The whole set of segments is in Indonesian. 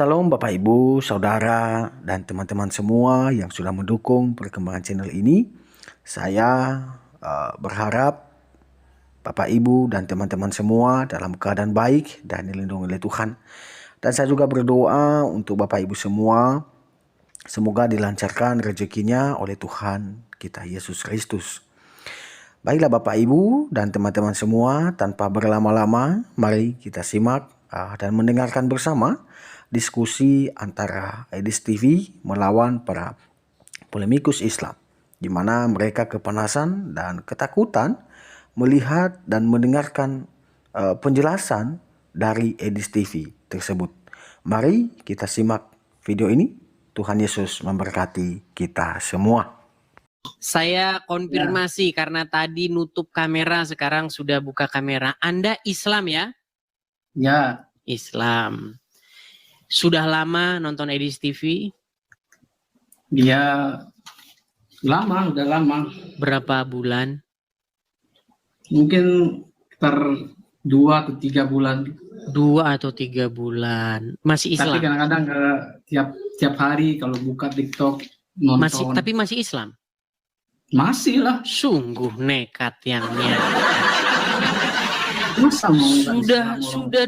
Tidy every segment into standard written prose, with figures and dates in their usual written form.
Salam Bapak Ibu, Saudara, dan teman-teman semua yang sudah mendukung perkembangan channel ini. Saya berharap Bapak Ibu dan teman-teman semua dalam keadaan baik dan dilindungi oleh Tuhan. Dan saya juga berdoa untuk Bapak Ibu semua, semoga dilancarkan rezekinya oleh Tuhan kita Yesus Kristus. Baiklah Bapak Ibu dan teman-teman semua, tanpa berlama-lama, mari kita simak dan mendengarkan bersama diskusi antara Edis TV melawan para polemikus Islam, di mana mereka kepanasan dan ketakutan melihat dan mendengarkan penjelasan dari Edis TV tersebut. Mari kita simak video ini. Tuhan Yesus memberkati kita semua. Saya konfirmasi karena tadi nutup kamera, sekarang sudah buka kamera. Anda Islam ya? Ya. Islam. Sudah lama nonton Edis TV? Dia lama, udah lama. Berapa bulan? Mungkin sekitar 2 atau 3 bulan. 2 atau 3 bulan. Masih Islam? Tapi kadang-kadang tiap hari kalau buka TikTok nonton. Tapi masih Islam? Masih lah. Sungguh nekat yangnya. Sudah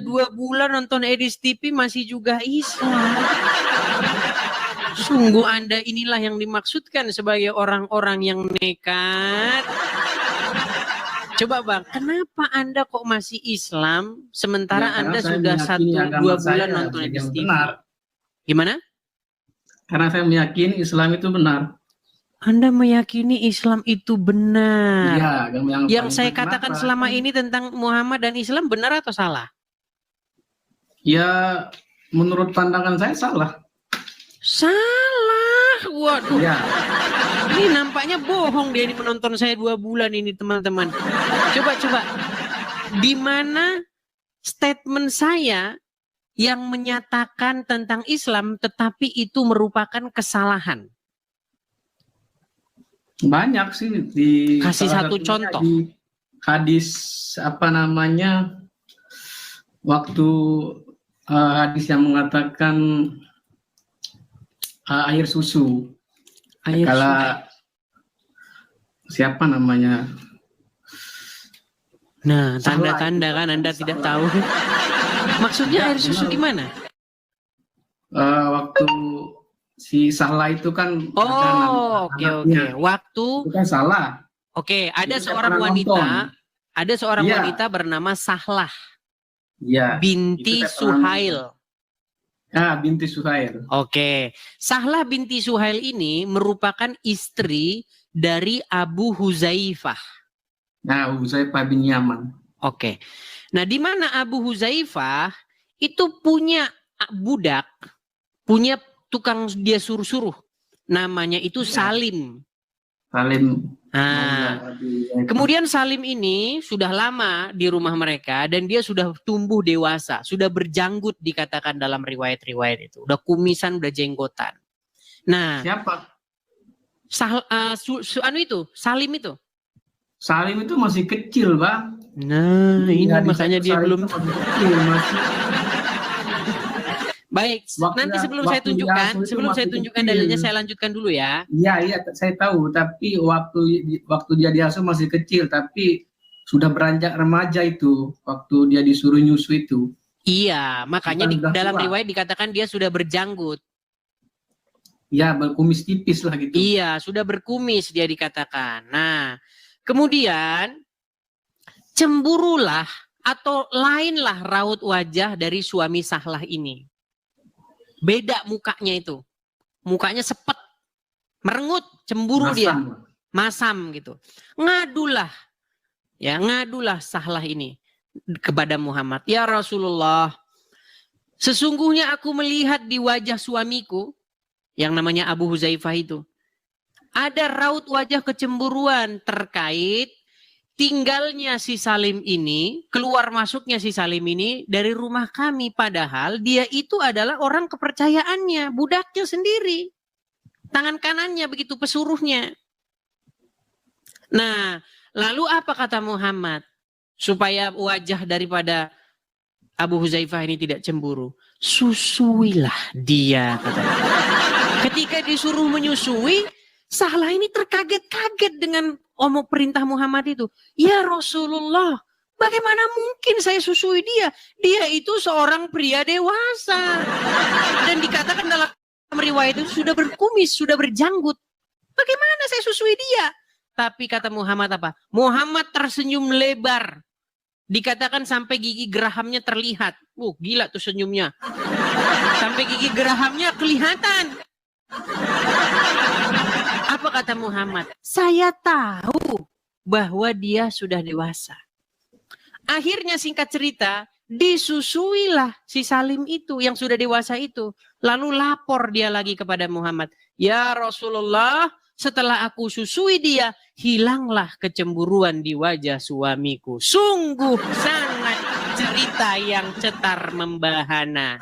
2 bulan nonton Edis TV masih juga Islam. Sungguh Anda inilah yang dimaksudkan sebagai orang-orang yang nekat. Coba Bang, kenapa Anda kok masih Islam sementara Anda sudah 1-2 bulan nonton Edis TV? Benar. Gimana? Karena saya meyakini Islam itu benar. Anda meyakini Islam itu benar. Ya, yang saya katakan selama ini tentang Muhammad dan Islam benar atau salah? Ya, menurut pandangan saya salah. Salah? Waduh. Ya. Ini nampaknya bohong dia ini menonton saya 2 bulan ini teman-teman. Coba. Di mana statement saya yang menyatakan tentang Islam tetapi itu merupakan kesalahan? Banyak sih kasih satu contoh. Di hadis waktu hadis yang mengatakan air susu. Siapa namanya? Nah, tanda-tanda kan Anda tidak tahu. Maksudnya air susu gimana? Waktu si Sahla itu kan oke. Waktu bukan salah. Oke, ada seorang wanita bernama Sahlah. Ya. Binti Suhail. Binti Suhail. Oke. Sahlah binti Suhail ini merupakan istri dari Abu Huzaifah. Huzaifah bin Yaman. Oke. Nah, di mana Abu Huzaifah itu punya budak, punya tukang dia suruh-suruh, namanya itu Salim. Kemudian Salim ini sudah lama di rumah mereka dan dia sudah tumbuh dewasa, sudah berjanggut dikatakan dalam riwayat-riwayat itu, udah kumisan, udah jenggotan. Nah, siapa? Salim itu. Salim itu masih kecil, Bang. Nah, ini makanya dia belum. Baik, nanti sebelum saya tunjukkan dalilnya, saya lanjutkan dulu ya. Iya, saya tahu. Tapi waktu dia diasuh masih kecil, tapi sudah beranjak remaja itu, waktu dia disuruh nyusu itu. Iya, makanya dalam riwayat dikatakan dia sudah berjanggut. Ya, berkumis tipis lah gitu. Iya, sudah berkumis dia dikatakan. Nah, kemudian cemburulah atau lainlah raut wajah dari suami Sahlah ini. Beda mukanya itu. Mukanya sepet. Merengut. Cemburu dia. Masam gitu. Ngadulah Sahlah ini kepada Muhammad. Ya Rasulullah. Sesungguhnya aku melihat di wajah suamiku. Yang namanya Abu Huzaifah itu. Ada raut wajah kecemburuan terkait tinggalnya si Salim ini, keluar masuknya si Salim ini dari rumah kami. Padahal dia itu adalah orang kepercayaannya, budaknya sendiri. Tangan kanannya begitu pesuruhnya. Nah, lalu apa kata Muhammad? Supaya wajah daripada Abu Huzaifah ini tidak cemburu, susuilah dia, katanya. Ketika disuruh menyusui, Sahlah ini terkaget-kaget dengan perintah Muhammad itu. Ya Rasulullah, bagaimana mungkin saya susui dia? Dia itu seorang pria dewasa. Dan dikatakan dalam riwayat itu sudah berkumis, sudah berjanggut. Bagaimana saya susui dia? Tapi kata Muhammad apa? Muhammad tersenyum lebar. Dikatakan sampai gigi gerahamnya terlihat. Gila tuh senyumnya. Sampai gigi gerahamnya kelihatan. Apa kata Muhammad? Saya tahu bahwa dia sudah dewasa. Akhirnya singkat cerita, disusuilah si Salim itu yang sudah dewasa itu. Lalu lapor dia lagi kepada Muhammad. Ya Rasulullah, setelah aku susui dia, hilanglah kecemburuan di wajah suamiku. Sungguh sangat cerita yang cetar membahana.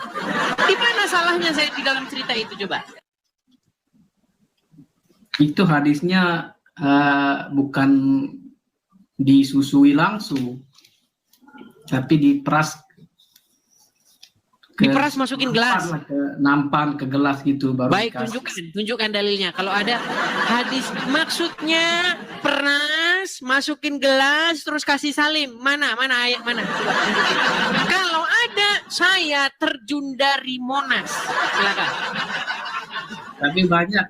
Di mana salahnya saya di dalam cerita itu coba? Itu hadisnya bukan disusui langsung, tapi diperas masukin gelas, nampan ke gelas gitu baru. Baik, tunjukkan dalilnya. Kalau ada hadis maksudnya peras, masukin gelas, terus kasih Salim. Mana ayat mana? Coba tunjukin. Kalau ada, saya terjun dari Monas. Silakan. Tapi banyak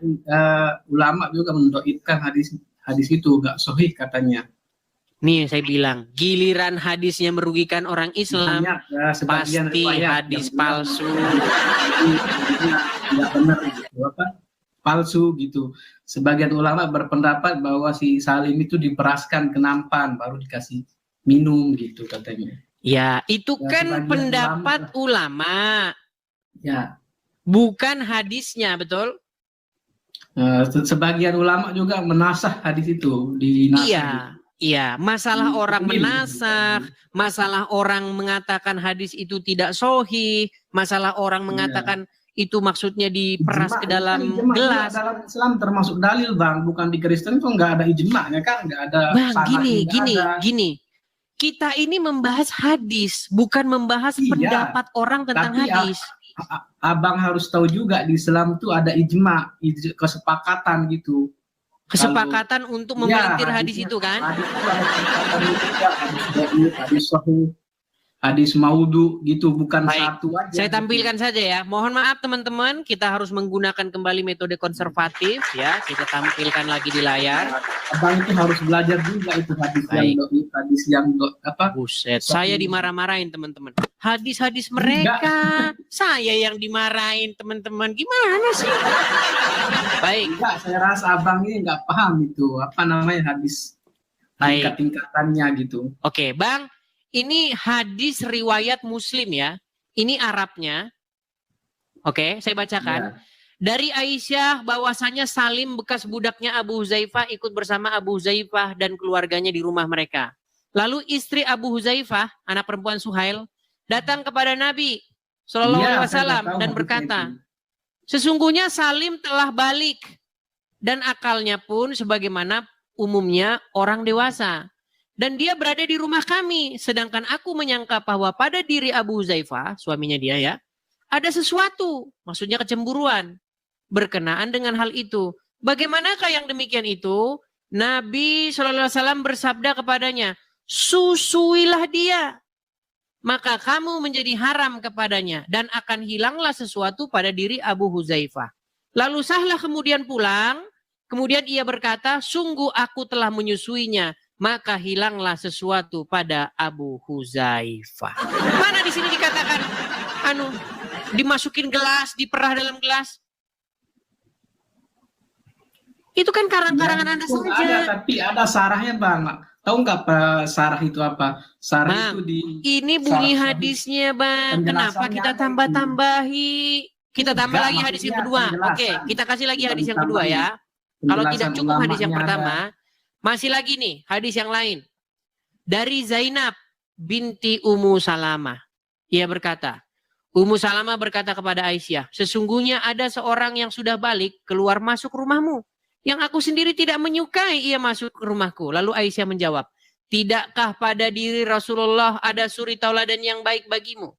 ulama juga mendoibkan hadis itu gak sahih katanya. Nih saya bilang, giliran hadisnya merugikan orang Islam, banyak, pasti hadis palsu. Tidak benar gitu, palsu gitu. Sebagian ulama berpendapat bahwa si Salim itu diperaskan ke nampan baru dikasih minum gitu katanya. Ya, itu kan pendapat ulama. Ya. Bukan hadisnya, betul? Sebagian ulama juga menasah hadis itu di nasah. Iya, masalah orang menasah, masalah orang mengatakan hadis itu tidak sahih, masalah orang mengatakan itu maksudnya diperas ke dalam gelas. Dalam Islam termasuk dalil, Bang, bukan di Kristen tuh nggak ada ijma'nya kan, nggak ada. Bang, gini. Kita ini membahas hadis, bukan membahas pendapat orang tentang hadis. Abang harus tahu juga di Islam tuh ada ijma', kesepakatan gitu. Kesepakatan untuk memelintir hadis itu kan? Hadis sahih, hadis maudhu gitu, bukan satu aja. Saya tampilkan saja ya. Mohon maaf teman-teman, kita harus menggunakan kembali metode konservatif ya. Kita tampilkan lagi di layar. Abang itu harus belajar juga itu hadis yang apa? Buset, saya dimarah-marahin teman-teman. Hadis-hadis mereka, saya yang dimarahin teman-teman. Gimana sih? Baik. Enggak, saya rasa abang ini nggak paham itu apa namanya hadis tingkat-tingkatannya gitu. Oke, Bang. Ini hadis riwayat Muslim ya. Ini Arabnya. Oke, saya bacakan. Dari Aisyah bahwasanya Salim bekas budaknya Abu Huzaifah ikut bersama Abu Huzaifah dan keluarganya di rumah mereka. Lalu istri Abu Huzaifah, anak perempuan Suhail, datang kepada Nabi SAW dan berkata, sesungguhnya Salim telah balik dan akalnya pun sebagaimana umumnya orang dewasa. Dan dia berada di rumah kami. Sedangkan aku menyangka bahwa pada diri Abu Huzaifah, suaminya dia ya, ada sesuatu, maksudnya kecemburuan, berkenaan dengan hal itu. Bagaimanakah yang demikian itu? Nabi SAW bersabda kepadanya, susuilah dia. Maka kamu menjadi haram kepadanya. Dan akan hilanglah sesuatu pada diri Abu Huzaifah. Lalu Sahlah kemudian pulang. Kemudian ia berkata, sungguh aku telah menyusuinya. Maka hilanglah sesuatu pada Abu Huzaifah. Mana di sini dikatakan dimasukin gelas, diperah dalam gelas? Itu kan karang-karangan Anda saja. Ada, tapi ada sarahnya, Bang. Tahu nggak sarah itu apa? Sarah itu ini bunyi hadisnya, Bang. Kenapa kita tambah-tambahi? Kita tambah lagi hadis yang kedua. Oke, kita kasih lagi hadis yang kedua ya. Kalau tidak cukup hadis yang pertama, masih lagi nih hadis yang lain. Dari Zainab binti Ummu Salamah. Ia berkata, Ummu Salamah berkata kepada Aisyah, sesungguhnya ada seorang yang sudah balik keluar masuk rumahmu. Yang aku sendiri tidak menyukai ia masuk ke rumahku. Lalu Aisyah menjawab, tidakkah pada diri Rasulullah ada suri tauladan yang baik bagimu?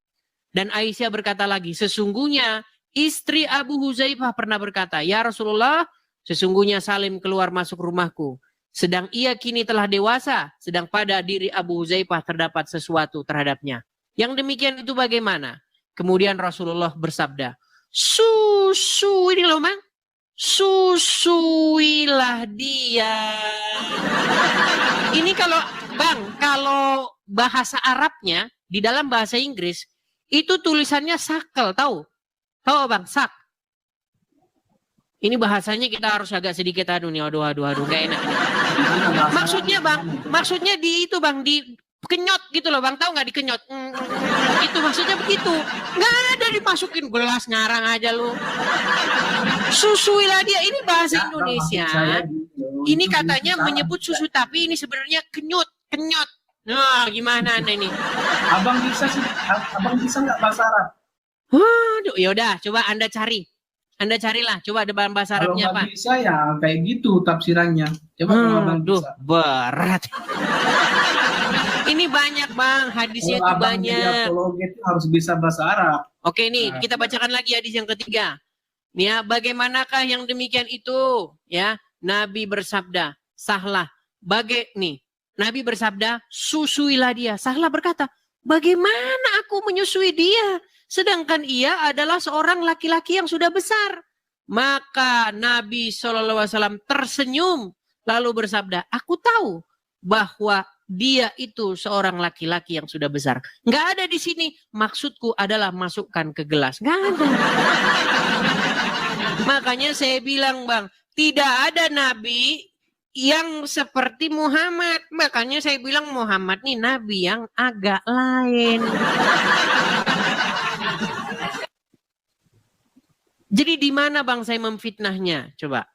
Dan Aisyah berkata lagi, sesungguhnya istri Abu Huzaifah pernah berkata, ya Rasulullah, sesungguhnya Salim keluar masuk rumahku. Sedang ia kini telah dewasa, sedang pada diri Abu Huzaifah terdapat sesuatu terhadapnya. Yang demikian itu bagaimana? Kemudian Rasulullah bersabda, susu ini loh Mang, susuilah dia. Ini kalau Bang, kalau bahasa Arabnya di dalam bahasa Inggris itu tulisannya sakel, tahu? Tahu Bang, sak. Ini bahasanya kita harus agak sedikit nih, aduh, gak enak. Maksudnya Bang, maksudnya di itu Bang, di kenyot gitu loh Bang, tahu nggak dikenyot? Itu maksudnya begitu. Nggak ada dimasukin gelas ngarang aja lu. Susuilah dia, ini bahasa Indonesia. Ini katanya menyebut susu tapi ini sebenarnya kenyot. Nah, gimana ini? Abang bisa nggak bahasa Arab? Waduh, yaudah, coba Anda cari. Anda carilah, coba ada bahasa Arabnya apa? Kalau nggak bisa ya kayak gitu tafsirannya. Coba kalau abang bisa. Berat. Ini banyak Bang, hadisnya itu banyak. Apologi itu harus bisa bahasa Arab. Oke nih, kita bacakan lagi hadis yang ketiga. Nih ya, bagaimanakah yang demikian itu? Ya, Nabi bersabda, sahlah. Nabi bersabda, susuilah dia. Sahlah berkata, bagaimana aku menyusui dia? Sedangkan ia adalah seorang laki-laki yang sudah besar. Maka Nabi SAW tersenyum. Lalu bersabda, aku tahu bahwa dia itu seorang laki-laki yang sudah besar. Nggak ada di sini. Maksudku adalah masukkan ke gelas. Nggak ada. Makanya saya bilang Bang, tidak ada Nabi yang seperti Muhammad. Makanya saya bilang Muhammad nih Nabi yang agak lain. Jadi di mana Bang saya memfitnahnya? Coba.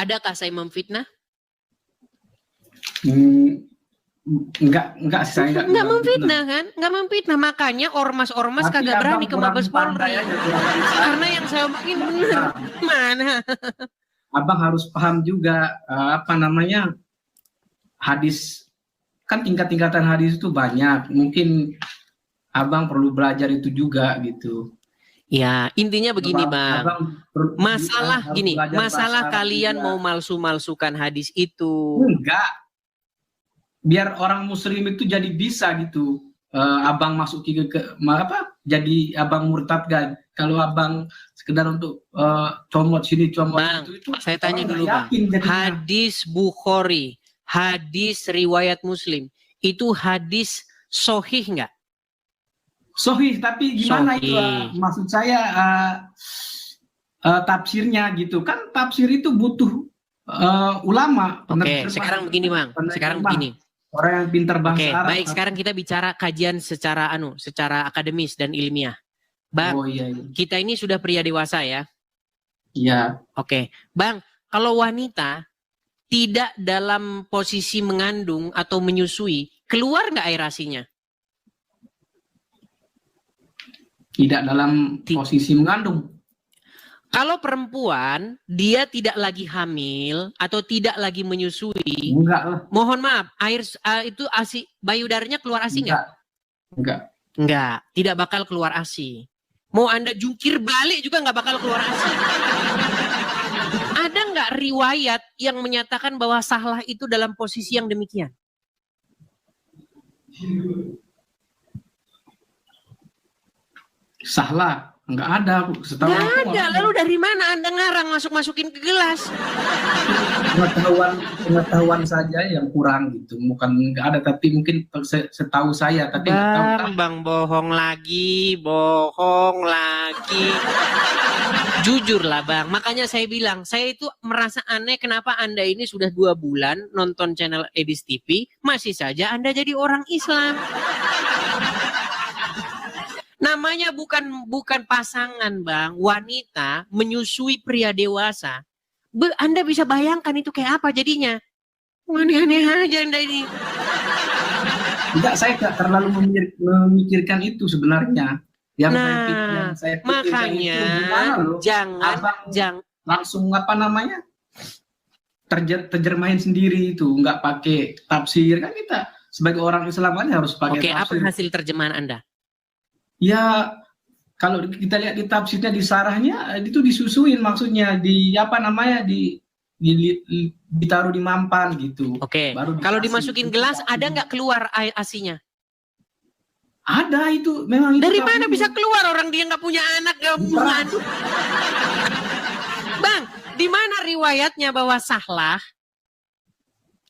Adakah saya memfitnah? Enggak sih, saya enggak memfitnah kan? Enggak memfitnah. Makanya ormas-ormas kagak berani ke Mabes Polri. Karena yang saya omongin benar. Mana? Abang harus paham juga hadis, kan tingkat-tingkatan hadis itu banyak. Mungkin Abang perlu belajar itu juga gitu. Ya, intinya begini Bang. Masalah gini, masalah kalian juga. Mau malsu-malsukan hadis itu. Enggak. Biar orang muslim itu jadi bisa gitu. Abang masuk jadi abang murtad kan. Kalau abang sekedar untuk comot sini comot Bang, itu saya tanya dulu Bang. Hadis Bukhari, hadis riwayat Muslim, itu hadis sahih enggak? Sahih, tapi gimana Sahih. itu maksud saya tafsirnya gitu kan, tafsir itu butuh ulama. Oke, sekarang begini Bang. Sekarang begini. Orang yang pintar bahasa Arab. Baik, sekarang kita bicara kajian secara secara akademis dan ilmiah. Bang, iya. kita ini sudah pria dewasa ya. Iya. Oke, Bang, kalau wanita tidak dalam posisi mengandung atau menyusui, keluar nggak air asinya? Tidak dalam posisi mengandung. Kalau perempuan, dia tidak lagi hamil atau tidak lagi menyusui. Enggak lah. Mohon maaf, air itu asi, payudaranya keluar asi nggak? Enggak, tidak bakal keluar asi. Mau Anda jungkir balik juga nggak bakal keluar asi. Ada nggak riwayat yang menyatakan bahwa sahlah itu dalam posisi yang demikian? Sahlah. Enggak ada, setahu aku. Enggak ada, lalu dari mana Anda ngarang masukin ke gelas? Pengetahuan saja yang kurang gitu, bukan enggak ada, tapi mungkin setahu saya, tapi enggak tahu. Bang, bohong lagi. Jujur lah Bang, makanya saya bilang, saya itu merasa aneh kenapa Anda ini sudah 2 bulan nonton channel Edis TV, masih saja Anda jadi orang Islam. Namanya bukan pasangan Bang, wanita menyusui pria dewasa. Anda bisa bayangkan itu kayak apa jadinya? Aneh-aneh aja Anda ini. Enggak, saya tidak terlalu memikirkan itu sebenarnya. Yang saya pikirkan makanya itu jangan langsung terjemahin sendiri itu, nggak pakai tafsir kan, kita sebagai orang Islam kan harus pakai Oke, apa tafsir. hasil terjemahan Anda? Ya kalau kita lihat di tafsirnya, di sarahnya itu disusuin, maksudnya di apa namanya, ditaruh di mampan gitu. Oke, Baru kalau dikasih. dimasukin gelas ada nggak keluar air asinya? Ada itu, memang itu Dari mana tafsirnya. bisa keluar, orang dia nggak punya anak, nggak mengandung? Bang, di mana riwayatnya bahwa Sahlah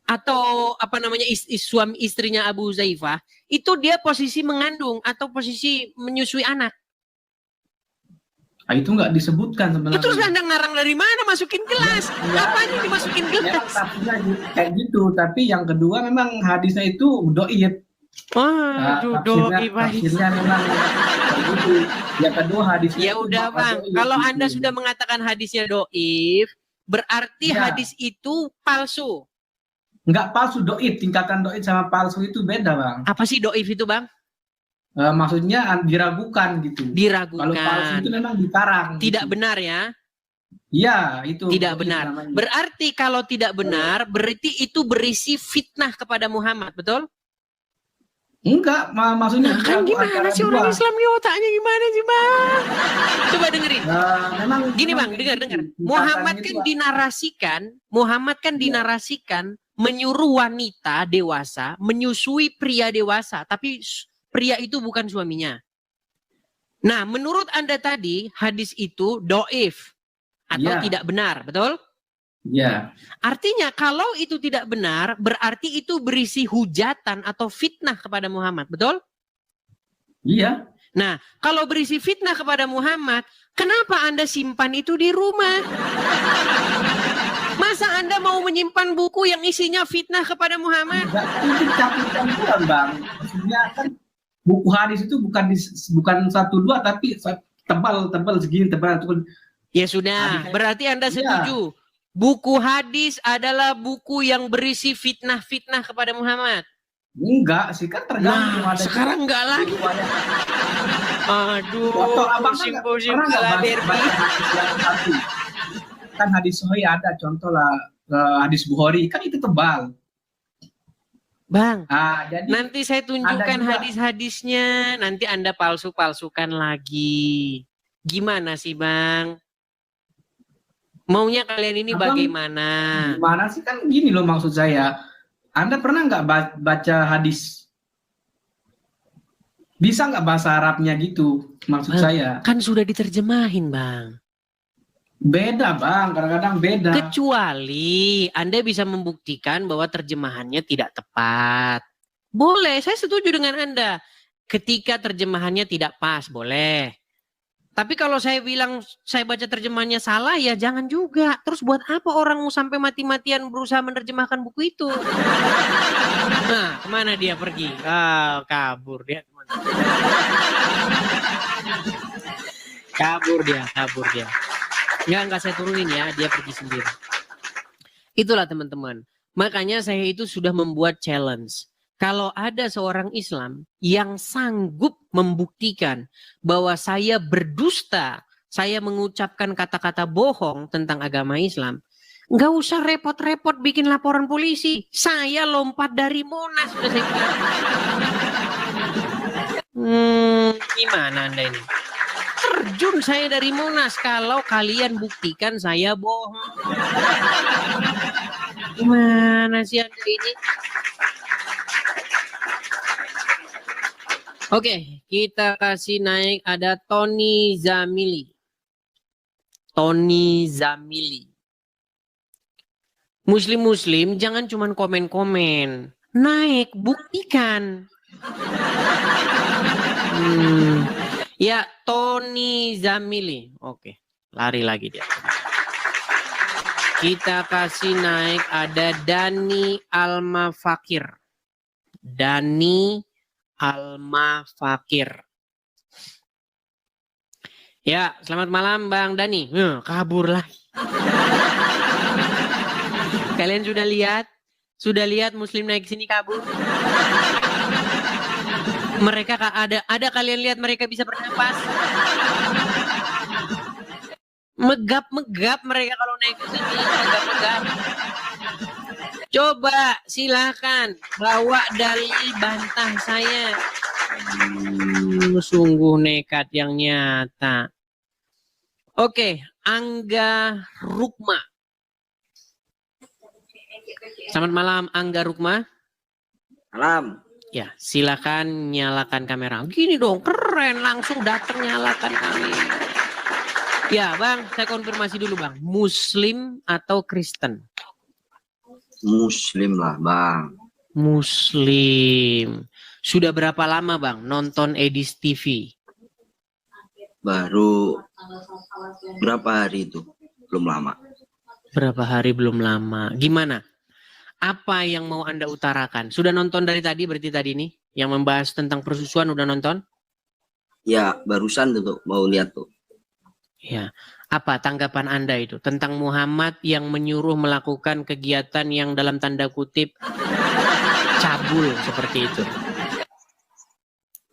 atau apa namanya suami istrinya Abu Huzaifah itu dia posisi mengandung atau posisi menyusui anak? Nah, itu nggak disebutkan sebenarnya. Itu Anda ngarang dari mana masukin gelas? Apanya dimasukin Memang gelas? tafsirnya kayak gitu, tapi yang kedua memang hadisnya itu doib. Tafsirnya memang kayak gitu. Yang kedua hadisnya Ya itu udah Bang, doib kalau gitu. Anda sudah mengatakan hadisnya doif, berarti Ya. hadis itu palsu. Nggak palsu, doib. Tingkatan doib sama palsu itu beda, Bang. Apa sih doif itu Bang? Maksudnya diragukan gitu. Diragukan. Kalau palsu itu memang dikarang. Tidak gitu. benar ya? Iya, itu. Tidak doib benar. namanya. Berarti kalau tidak benar, berarti itu berisi fitnah kepada Muhammad, betul? Enggak, maksudnya Nah, kan diragu gimana antara sih dua. orang Islam nih otaknya gimana sih Bang? Coba dengerin. Memang Gini Bang, dengar. Muhammad kan dinarasikan menyuruh wanita dewasa menyusui pria dewasa, tapi pria itu bukan suaminya. Nah, menurut Anda tadi hadis itu doif atau Ya. tidak benar, betul? Iya. Artinya kalau itu tidak benar, berarti itu berisi hujatan atau fitnah kepada Muhammad, betul? Iya. Nah, kalau berisi fitnah kepada Muhammad, kenapa Anda simpan itu di rumah? Masa Anda mau menyimpan buku yang isinya fitnah kepada Muhammad? Enggak, itu campur-campuran, Bang. Maksudnya kan buku hadis itu bukan satu dua, tapi tebal segini, tebal. Ya sudah, berarti Anda setuju. Buku hadis adalah buku yang berisi fitnah-fitnah kepada Muhammad. Enggak sih, kan tergantung. Nah, sekarang enggak lagi. Aduh, Foto abang pusing-pusing pernah kepala nggak Derby. baca hadis yang satu? Kan hadis Sahih ada, contoh lah hadis Bukhari, kan itu tebal. Bang, Jadi nanti saya tunjukkan juga. hadis-hadisnya, nanti Anda palsu-palsukan lagi. Gimana sih Bang? Maunya kalian ini Abang, bagaimana? Gimana sih, kan gini loh maksud saya. Anda pernah nggak baca hadis? Bisa nggak bahasa Arabnya gitu, maksud saya. Kan sudah diterjemahin Bang. Beda Bang, kadang-kadang beda. Kecuali Anda bisa membuktikan bahwa terjemahannya tidak tepat. Boleh, saya setuju dengan Anda. Ketika terjemahannya tidak pas, boleh. Tapi kalau saya bilang saya baca terjemahannya salah, ya jangan juga. Terus buat apa orang mau sampai mati-matian berusaha menerjemahkan buku itu? Nah, kemana dia pergi? Kabur dia. Kabur dia. Enggak saya turunin ya, dia pergi sendiri. Itulah teman-teman. Makanya saya itu sudah membuat challenge. Kalau ada seorang Islam yang sanggup membuktikan bahwa saya berdusta, saya mengucapkan kata-kata bohong tentang agama Islam, nggak usah repot-repot bikin laporan polisi. Saya lompat dari Monas, sudah saya bilang. Gimana Anda ini? Terjun saya dari Monas kalau kalian buktikan saya bohong. Gimana sih Anda ini? Oke, kita kasih naik, ada Tony Zamili. Muslim-muslim jangan cuman komen-komen. Naik, buktikan. Ya, Tony Zamili. Oke, lari lagi dia. Kita kasih naik, ada Dani Almafakir. Ya, selamat malam Bang Dani. Kabur lagi. Kalian sudah lihat? Sudah lihat Muslim naik sini kabur? Mereka ada kalian lihat mereka bisa bernapas? Megap mereka kalau naik ke sini, megap. Coba silakan bawa dalil bantah saya. Sungguh nekat yang nyata. Oke, Angga Rukma. Selamat malam Angga Rukma. Malam. Ya, silakan nyalakan kamera. Gini dong, keren, langsung datang nyalakan kamera. Ya, Bang, saya konfirmasi dulu, Bang. Muslim atau Kristen? Muslim lah, Bang. Muslim. Sudah berapa lama, Bang, nonton Edis TV? Baru berapa hari itu? Belum lama. Berapa hari belum lama. Gimana? Apa yang mau Anda utarakan? Sudah nonton dari tadi, berarti tadi nih? Yang membahas tentang persusuan udah nonton? Ya, barusan tuh mau lihat tuh. Ya. Apa tanggapan Anda itu? Tentang Muhammad yang menyuruh melakukan kegiatan yang dalam tanda kutip cabul seperti itu.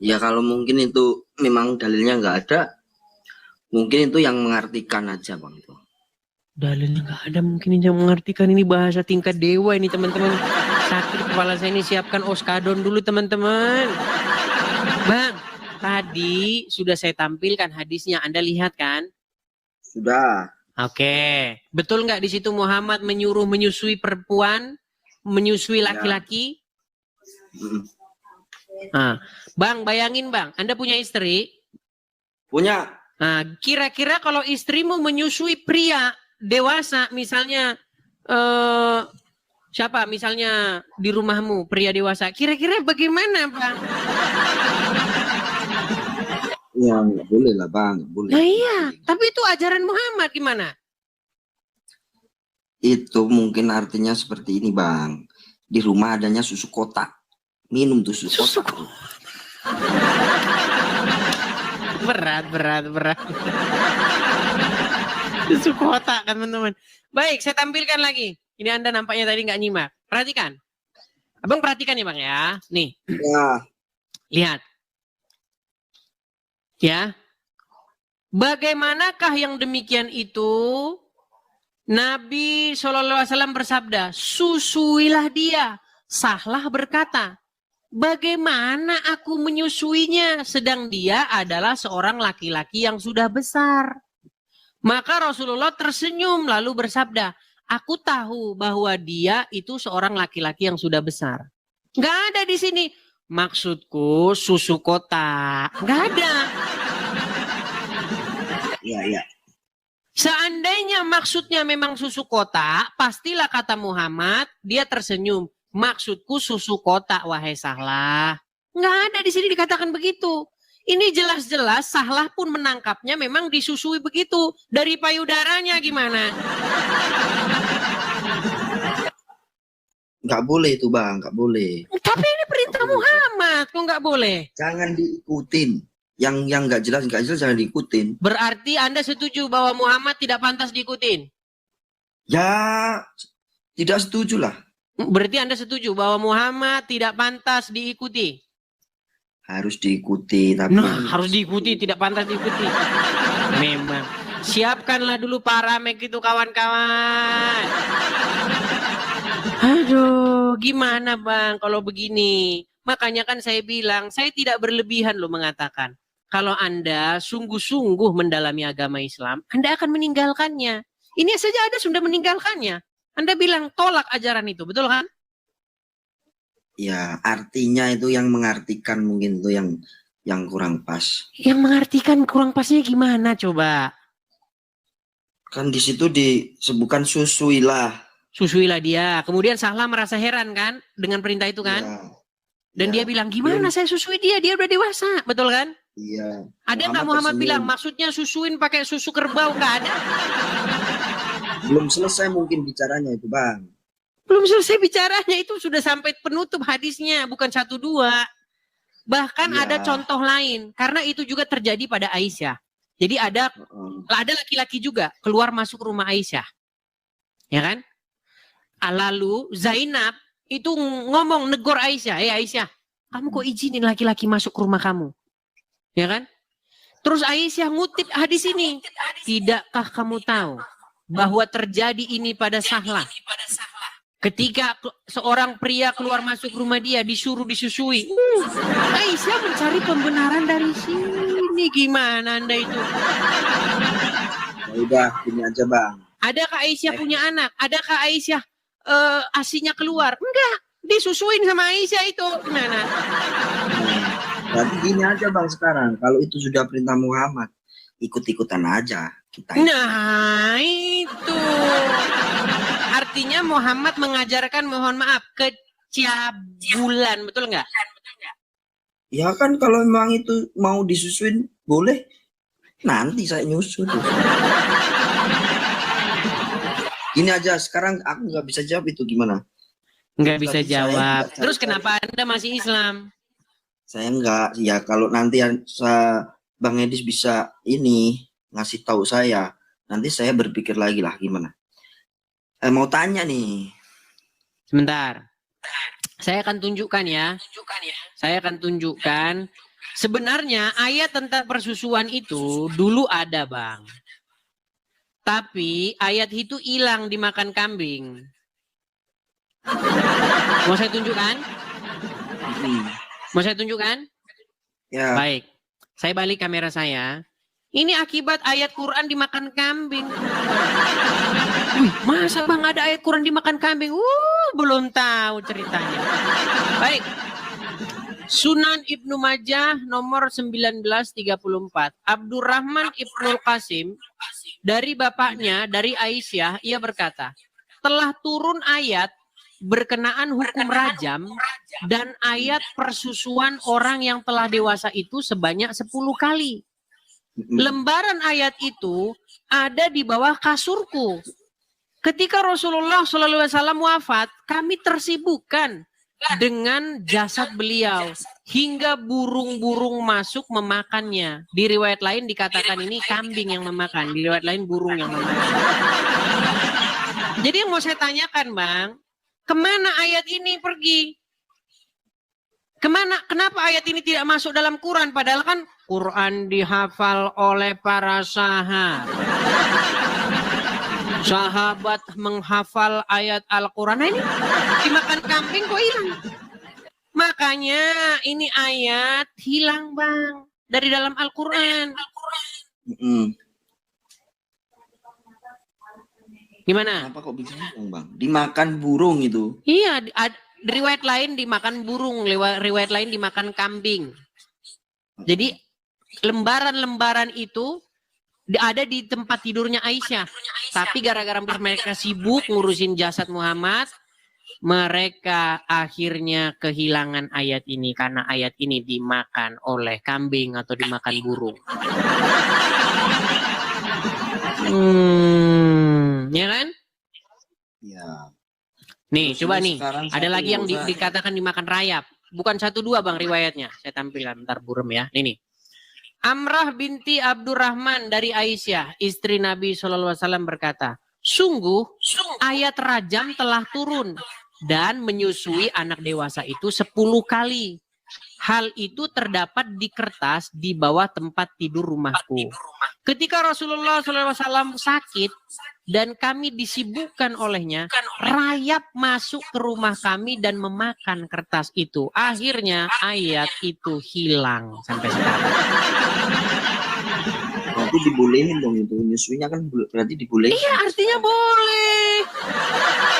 Ya kalau mungkin itu memang dalilnya nggak ada, mungkin itu yang mengartikan aja, Bang. Itu. Dalilnya nggak ada, mungkin yang mengartikan. Ini bahasa tingkat dewa ini teman-teman. Sakit kepala saya ini, siapkan oskadon dulu teman-teman. Bang, tadi sudah saya tampilkan hadisnya, Anda lihat kan? Sudah. Oke, betul nggak di situ Muhammad menyuruh menyusui perempuan, menyusui laki-laki? Nah, Bang, bayangin Bang, Anda punya istri. Punya. Nah, kira-kira kalau istrimu menyusui pria dewasa, misalnya siapa? Misalnya di rumahmu pria dewasa, kira-kira bagaimana, Bang? Ya nggak boleh lah, Bang. Nggak boleh. Nah iya, tapi itu ajaran Muhammad gimana? Itu mungkin artinya seperti ini, Bang. Di rumah adanya susu kotak. Minum tuh susu kotak. Berat. Susu kotak kan teman-teman. Baik, saya tampilkan lagi. Ini Anda nampaknya tadi nggak nyimak. Perhatikan. Abang perhatikan ya Bang ya. Nih. Ya. Lihat. Ya. Bagaimanakah yang demikian itu? Nabi SAW bersabda, susuilah dia. Sahlah berkata, bagaimana aku menyusuinya sedang dia adalah seorang laki-laki yang sudah besar. Maka Rasulullah tersenyum lalu bersabda, aku tahu bahwa dia itu seorang laki-laki yang sudah besar. Nggak ada di sini. Maksudku susu kotak. Nggak ada. Ya. Seandainya maksudnya memang susu kotak, pastilah kata Muhammad, dia tersenyum. Maksudku susu kotak, wahai Sahlah. Nggak ada di sini dikatakan begitu. Ini jelas-jelas Sahlah pun menangkapnya memang disusui begitu. Dari payudaranya gimana? Nggak boleh itu, Bang. Nggak boleh. Tapi ini perintah Muhammad, kok nggak boleh? Jangan diikutin. Yang nggak jelas jangan diikutin. Berarti Anda setuju bahwa Muhammad tidak pantas diikutin? Ya, tidak setuju lah. Berarti Anda setuju bahwa Muhammad tidak pantas diikuti? Harus diikuti, tapi harus diikuti, tidak pantas diikuti. Memang. Siapkanlah dulu paramek itu kawan-kawan. Aduh, gimana Bang kalau begini? Makanya kan saya bilang, saya tidak berlebihan loh mengatakan. Kalau Anda sungguh-sungguh mendalami agama Islam, Anda akan meninggalkannya. Ini saja Anda sudah meninggalkannya. Anda bilang tolak ajaran itu, betul kan? ya artinya itu yang mengartikan mungkin itu yang kurang pas. Yang mengartikan kurang pasnya gimana coba? Kan di situ disebutkan susuilah. Susuilah dia. Kemudian Sahlah merasa heran kan dengan perintah itu kan? Ya, Dan dia bilang, gimana saya susui dia? Dia udah dewasa, betul kan? iya. Ada nggak Muhammad bilang, maksudnya susuin pakai susu kerbau? Nggak ada. Belum selesai mungkin bicaranya itu, Bang. Belum selesai bicaranya, itu sudah sampai penutup hadisnya, bukan 1, 2. Bahkan Ya. ada contoh lain, karena itu juga terjadi pada Aisyah. Jadi ada laki-laki juga keluar masuk rumah Aisyah. Ya kan? Lalu Zainab itu ngomong negor Aisyah, Aisyah, kamu kok izinin laki-laki masuk ke rumah kamu? Ya kan? Terus Aisyah ngutip hadis ini. Tidakkah kamu tahu bahwa terjadi ini pada Sahlah? Ketika seorang pria keluar masuk rumah dia disuruh disusui. Aisyah mencari pembenaran dari sini. Gimana Anda itu? Ya udah, gini aja Bang. Adakah Aisyah punya anak? Adakah Aisyah asinya keluar? Enggak. Disusuin sama Aisyah itu. Gimana? Berarti gini aja Bang sekarang. Kalau itu sudah perintah Muhammad, ikut-ikutan aja kita. Nah, itu. Artinya Muhammad mengajarkan, mohon maaf, kecabulan, betul nggak? Ya kan kalau memang itu mau disusuin boleh. Nanti saya nyusun. Gini aja, sekarang aku nggak bisa jawab itu gimana? Nggak bisa Berarti saya jawab. nggak Terus cari- kenapa Anda masih Islam? Saya enggak, ya kalau nanti Bang Edis bisa ini ngasih tahu saya, nanti saya berpikir lagi lah gimana. Mau tanya nih. Sebentar. Saya akan tunjukkan ya. Saya akan tunjukkan. Sebenarnya ayat tentang persusuan itu dulu ada, Bang. Tapi ayat itu hilang dimakan kambing. Mau saya tunjukkan? Mau saya tunjukkan? Ya. Baik. Saya balik kamera saya. Ini akibat ayat Quran dimakan kambing. Wih, masa Bang ada ayat Quran dimakan kambing? Belum tahu ceritanya. Baik. Sunan Ibnu Majah nomor 1934. Abdurrahman Ibnul Qasim dari bapaknya, dari Aisyah, ia berkata, telah turun ayat berkenaan hukum rajam dan ayat persusuan orang yang telah dewasa itu sebanyak 10 kali. Lembaran ayat itu ada di bawah kasurku. Ketika Rasulullah SAW wafat, kami tersibukkan dengan jasad beliau hingga burung-burung masuk memakannya. Di riwayat lain dikatakan ini kambing yang memakan, di riwayat lain burung yang memakan. Jadi yang mau saya tanyakan, Bang, kemana ayat ini pergi? Kenapa ayat ini tidak masuk dalam Quran? Padahal kan Quran dihafal oleh para sahabat. Sahabat menghafal ayat Al-Quran. Nah ini dimakan kambing kok hilang. Makanya ini ayat hilang, Bang, dari dalam Al-Quran. Gimana? Kenapa kok bisa hilang, Bang? Dimakan burung itu. Iya, riwayat lain dimakan burung, riwayat lain dimakan kambing. Jadi lembaran-lembaran itu ada di tempat tidurnya Aisyah. Tapi gara-gara mereka sibuk ngurusin jasad Muhammad, mereka akhirnya kehilangan ayat ini karena ayat ini dimakan oleh kambing atau dimakan burung. Ya kan? Ya. Nih, Terus coba ini nih. sekarang Ada satu lagi yang dosa. dikatakan dimakan rayap. Bukan 1-2 Bang riwayatnya. Saya tampilkan bentar burem ya. Ini nih. Amrah binti Abdurrahman dari Aisyah, istri Nabi SAW berkata, sungguh ayat rajam telah turun dan menyusui anak dewasa itu 10 kali. Hal itu terdapat di kertas di bawah tempat tidur rumahku. Ketika Rasulullah SAW sakit dan kami disibukkan olehnya, rayap masuk ke rumah kami dan memakan kertas itu. Akhirnya ayat itu hilang sampai sekarang. Berarti dibolehin dong itu. Nyusuinya kan berarti dibolehin. Iya, artinya boleh.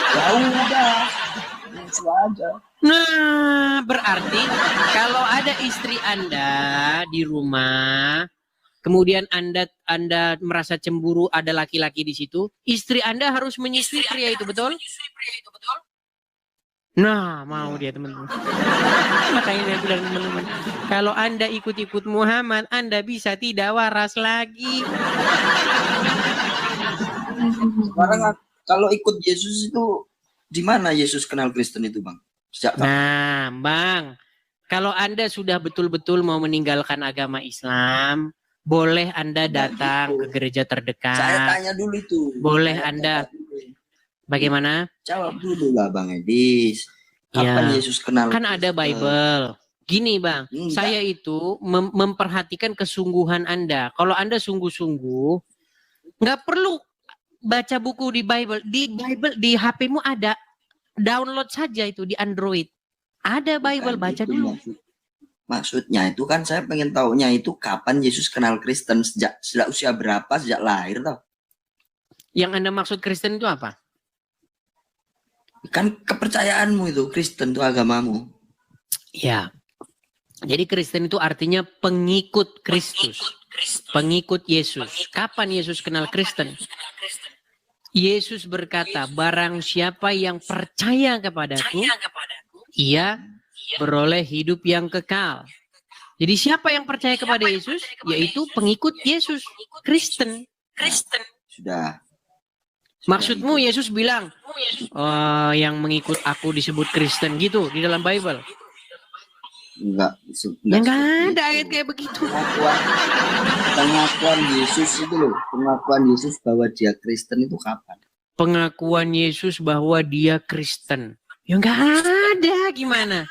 Ya udah. Nyusu aja. Nah, berarti kalau ada istri Anda di rumah, kemudian Anda merasa cemburu ada laki-laki di situ, istri Anda harus menyusui pria itu, betul? Nah, mau dia teman-teman. Makanya saya bilang teman-teman, kalau Anda ikut-ikut Muhammad, Anda bisa tidak waras lagi. Sekarang kalau ikut Yesus itu di mana Yesus kenal Kristen itu, Bang? Sejak Nah, Bang, kalau Anda sudah betul-betul mau meninggalkan agama Islam, boleh Anda datang ke gereja terdekat. Saya tanya dulu itu. Boleh Anda. Bagaimana? Jawab dulu lah Bang Edis. Kapan Ya, Yesus kenal? kan ada Bible. Gini Bang, saya itu memperhatikan kesungguhan Anda. Kalau Anda sungguh-sungguh, nggak perlu baca buku di Bible. Di Bible, di HP-mu ada. download saja itu di Android. Ada Bible, Bukan baca itu dulu. maksudnya itu kan saya pengen taunya itu kapan Yesus kenal Kristen, sejak usia berapa, sejak lahir tau. Yang Anda maksud Kristen itu apa? Kan kepercayaanmu itu, Kristen itu agamamu. Ya. Jadi Kristen itu artinya pengikut Kristus. Pengikut Yesus. Kapan Yesus kenal Kristen? Yesus berkata, barang siapa yang percaya kepadaku, ia beroleh hidup yang kekal. Jadi siapa yang percaya kepada Yesus? Yaitu pengikut Yesus. Kristen. Sudah. Maksudmu Yesus bilang, oh, yang mengikut aku disebut Kristen gitu di dalam Bible? Enggak Ada ayat kayak begitu. Pengakuan Yesus itu loh, pengakuan Yesus bahwa dia Kristen itu kapan? Pengakuan Yesus bahwa dia Kristen. Ya nggak ada, gimana?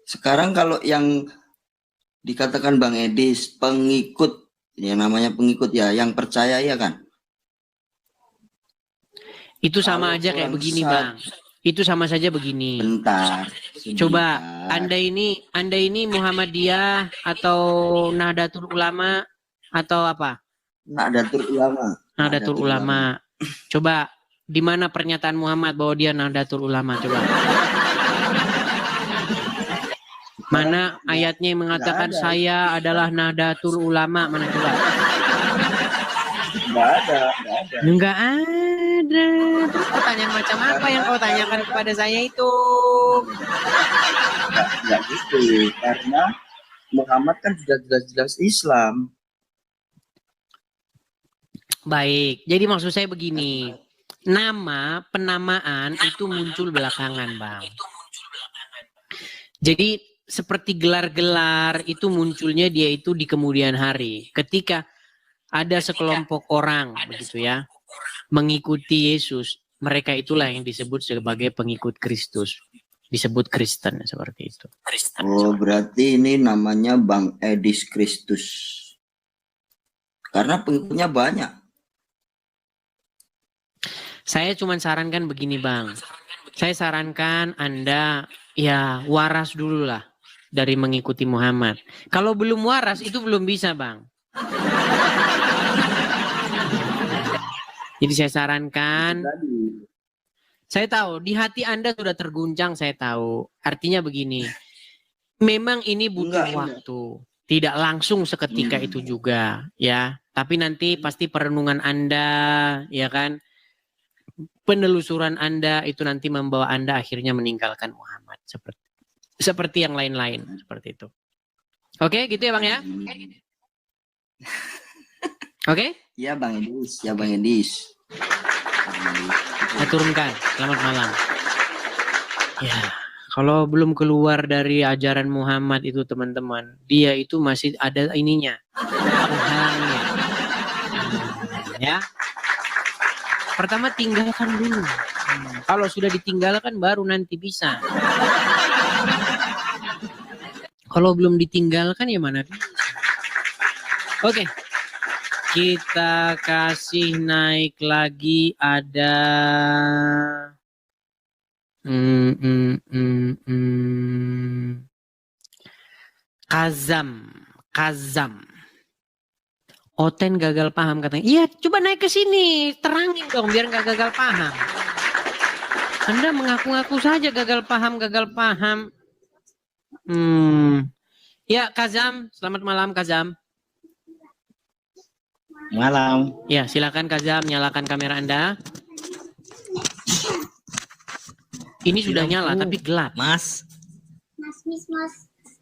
Sekarang kalau yang dikatakan Bang Edis, pengikut, ya namanya pengikut ya, yang percaya ya kan? Itu sama Kalau aja kayak orang begini, Bang. Itu sama saja begini. Bentar. Coba sebentar. Anda ini Muhammadiyah atau Nahdlatul Ulama atau apa? Nahdlatul Ulama. Nahdlatul Ulama. Coba di mana pernyataan Muhammad bahwa dia Nahdlatul Ulama? Coba. Mana ayatnya yang mengatakan saya adalah Nahdlatul Ulama? Mana coba? Enggak ada. Enggak ada. Terus pertanyaan macam apa yang kau tanyakan kepada saya itu? Enggak gitu, karena Muhammad kan sudah jelas-jelas Islam. Baik, jadi maksud saya begini. Nama, penamaan itu muncul belakangan, Bang. Jadi seperti gelar-gelar itu munculnya dia itu di kemudian hari. Ketika ada sekelompok orang, begitu ya, mengikuti Yesus, mereka itulah yang disebut sebagai pengikut Kristus. Disebut Kristen seperti itu. Oh, berarti ini namanya Bang Edis Kristus. Karena pengikutnya banyak. Saya cuma sarankan begini, Bang. Saya sarankan Anda ya waras dulu lah dari mengikuti Muhammad. Kalau belum waras itu belum bisa, Bang. Jadi saya sarankan, saya tahu di hati Anda sudah terguncang, saya tahu. Artinya begini, memang ini butuh waktu. Tidak langsung seketika itu juga, ya. Tapi nanti pasti perenungan Anda, ya kan, penelusuran Anda itu nanti membawa Anda akhirnya meninggalkan Muhammad seperti yang lain-lain seperti itu. Oke, gitu ya Bang ya? Oke? Ya Bang Edis, ya Bang Edis. Saya turunkan. Selamat malam. Ya, kalau belum keluar dari ajaran Muhammad itu teman-teman, dia itu masih ada ininya, penghalangnya. Ya. Pertama tinggalkan dulu. Kalau sudah ditinggalkan baru nanti bisa. Kalau belum ditinggalkan ya mana bisa. Oke. Kita kasih naik lagi ada Kazam. Oten gagal paham katanya. Iya, coba naik ke sini, terangin dong biar nggak gagal paham. Anda mengaku-ngaku saja gagal paham. Ya, Kazam, selamat malam Kazam. Malam. Ya, silakan Kazam, nyalakan kamera Anda. Ini sudah nyala tapi gelap. Mas.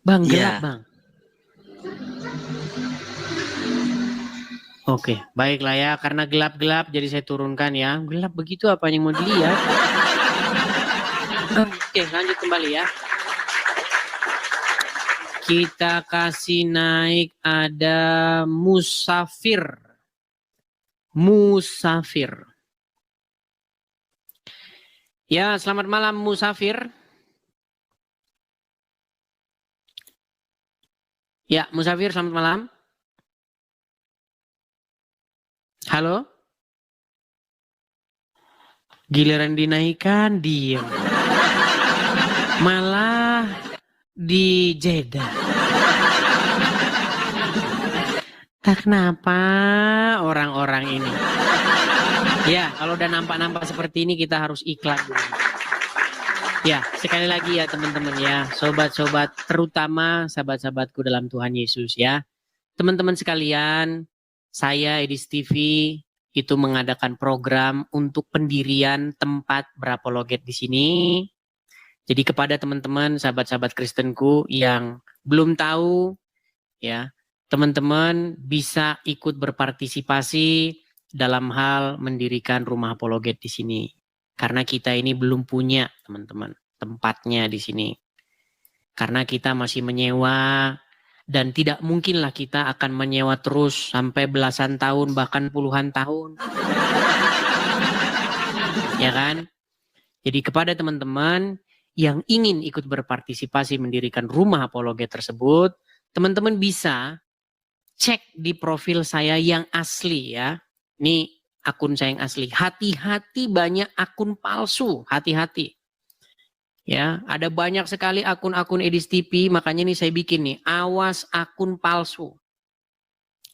Bang, gelap, Iya. Bang. Oke, baiklah ya. Karena gelap-gelap jadi saya turunkan ya. Gelap begitu apa yang mau dilihat? Oke, lanjut kembali ya. Kita kasih naik ada Musafir. Ya, selamat malam Musafir. Ya, Musafir selamat malam. Halo? Giliran dinaikkan, diem. Malah dijedah. Tak kenapa orang-orang ini. Ya, kalau udah nampak-nampak seperti ini kita harus iklan dulu. Ya, sekali lagi ya teman-teman ya, sobat-sobat, terutama sahabat-sahabatku dalam Tuhan Yesus ya. Teman-teman sekalian, saya Edis TV itu mengadakan program untuk pendirian tempat berapologet di sini. Jadi kepada teman-teman, sahabat-sahabat Kristenku yang belum tahu ya, teman-teman bisa ikut berpartisipasi dalam hal mendirikan rumah apologet di sini. Karena kita ini belum punya, teman-teman, tempatnya di sini. Karena kita masih menyewa dan tidak mungkinlah kita akan menyewa terus sampai belasan tahun bahkan puluhan tahun. Ya kan? Jadi kepada teman-teman yang ingin ikut berpartisipasi mendirikan rumah apologet tersebut, teman-teman bisa cek di profil saya yang asli ya. Ini akun saya yang asli. Hati-hati banyak akun palsu, hati-hati. Ya, ada banyak sekali akun-akun Edis TV, makanya ini saya bikin nih, awas akun palsu.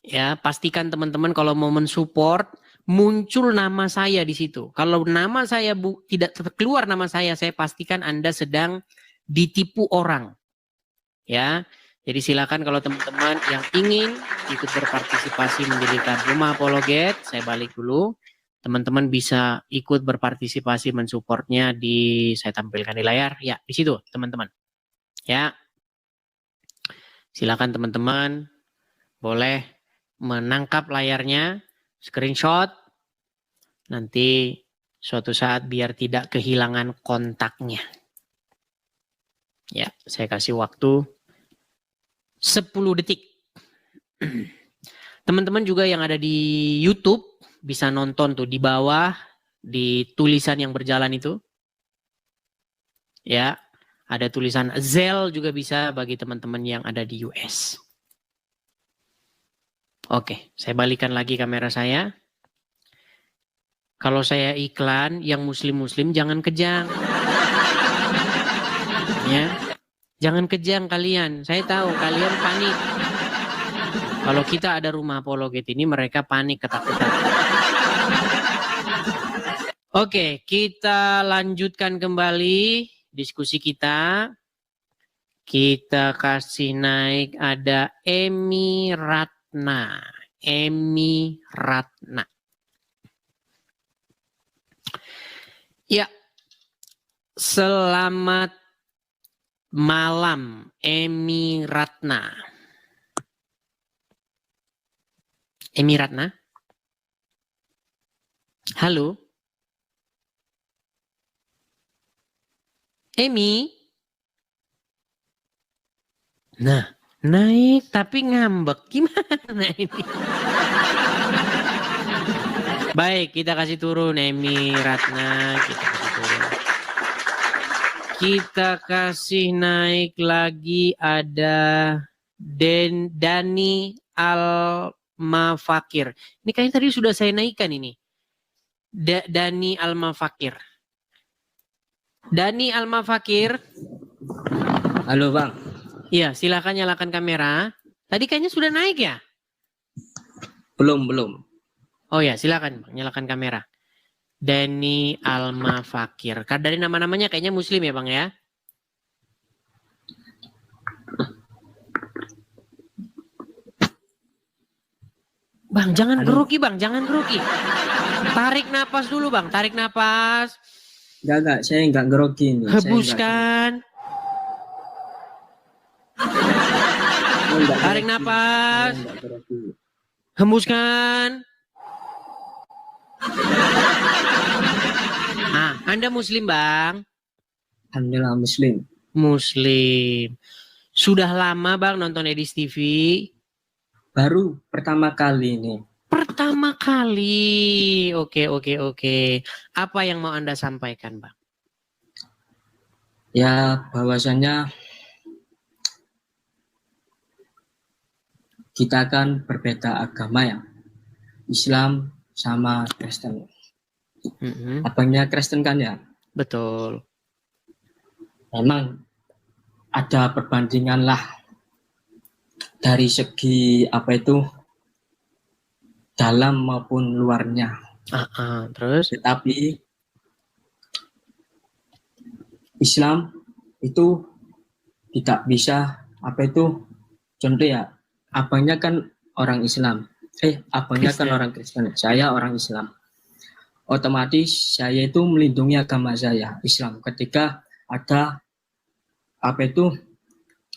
Ya, pastikan teman-teman kalau mau mensupport muncul nama saya di situ. Kalau nama saya tidak keluar nama saya pastikan Anda sedang ditipu orang. Ya. Jadi silakan kalau teman-teman yang ingin ikut berpartisipasi mendirikan rumah apologet, saya balik dulu. Teman-teman bisa ikut berpartisipasi mensupportnya saya tampilkan di layar. Ya, di situ teman-teman. Ya, silakan teman-teman boleh menangkap layarnya, screenshot. Nanti suatu saat biar tidak kehilangan kontaknya. Ya, saya kasih waktu 10 detik. Teman-teman juga yang ada di YouTube bisa nonton tuh di bawah di tulisan yang berjalan itu. Ya, ada tulisan Zelle juga bisa bagi teman-teman yang ada di US. Oke, saya balikan lagi kamera saya. Kalau saya iklan yang muslim-muslim jangan kejang. Ya. Jangan kejang kalian. Saya tahu kalian panik. Kalau kita ada rumah apologet ini mereka panik ketakutan. Oke, kita lanjutkan kembali diskusi kita. Kita kasih naik ada Emi Ratna. Emi Ratna. Ya. Selamat malam, Emi Ratna. Emi Ratna? Halo? Emi? Nah, naik tapi ngambek. Gimana ini? Baik, kita kasih turun Emi Ratna. Kita kasih turun. Kita kasih naik lagi ada Dani Almafakir. Ini kayaknya tadi sudah saya naikkan ini. Dani Almafakir. Dani Almafakir. Halo Bang. Iya, silakan nyalakan kamera. Tadi kayaknya sudah naik ya? Belum. Oh ya, silakan Bang, nyalakan kamera. Dani Almafakir. Dari nama-namanya kayaknya muslim ya Bang ya? Bang, jangan grogi Bang, jangan grogi. Tarik napas dulu Bang, tarik napas. Enggak, saya enggak grogi nih. Hembuskan. Tarik napas. Hembuskan. Ah, Anda muslim Bang? Alhamdulillah muslim. Muslim. Sudah lama Bang nonton Edis TV? Baru pertama kali nih. Pertama kali. Oke. Apa yang mau Anda sampaikan Bang? Ya bahwasannya kita kan berbeda agama ya. Islam sama Kristen. Mm-mm. abangnya Kristen kan ya. Betul. Memang ada perbandingan lah dari segi apa itu dalam maupun luarnya. Terus? Tetapi Islam itu tidak bisa apa itu, contoh ya, abangnya kan orang Islam, abangnya kan Kristen. orang Kristen, saya orang Islam. Otomatis saya itu melindungi agama saya, Islam, ketika ada apa itu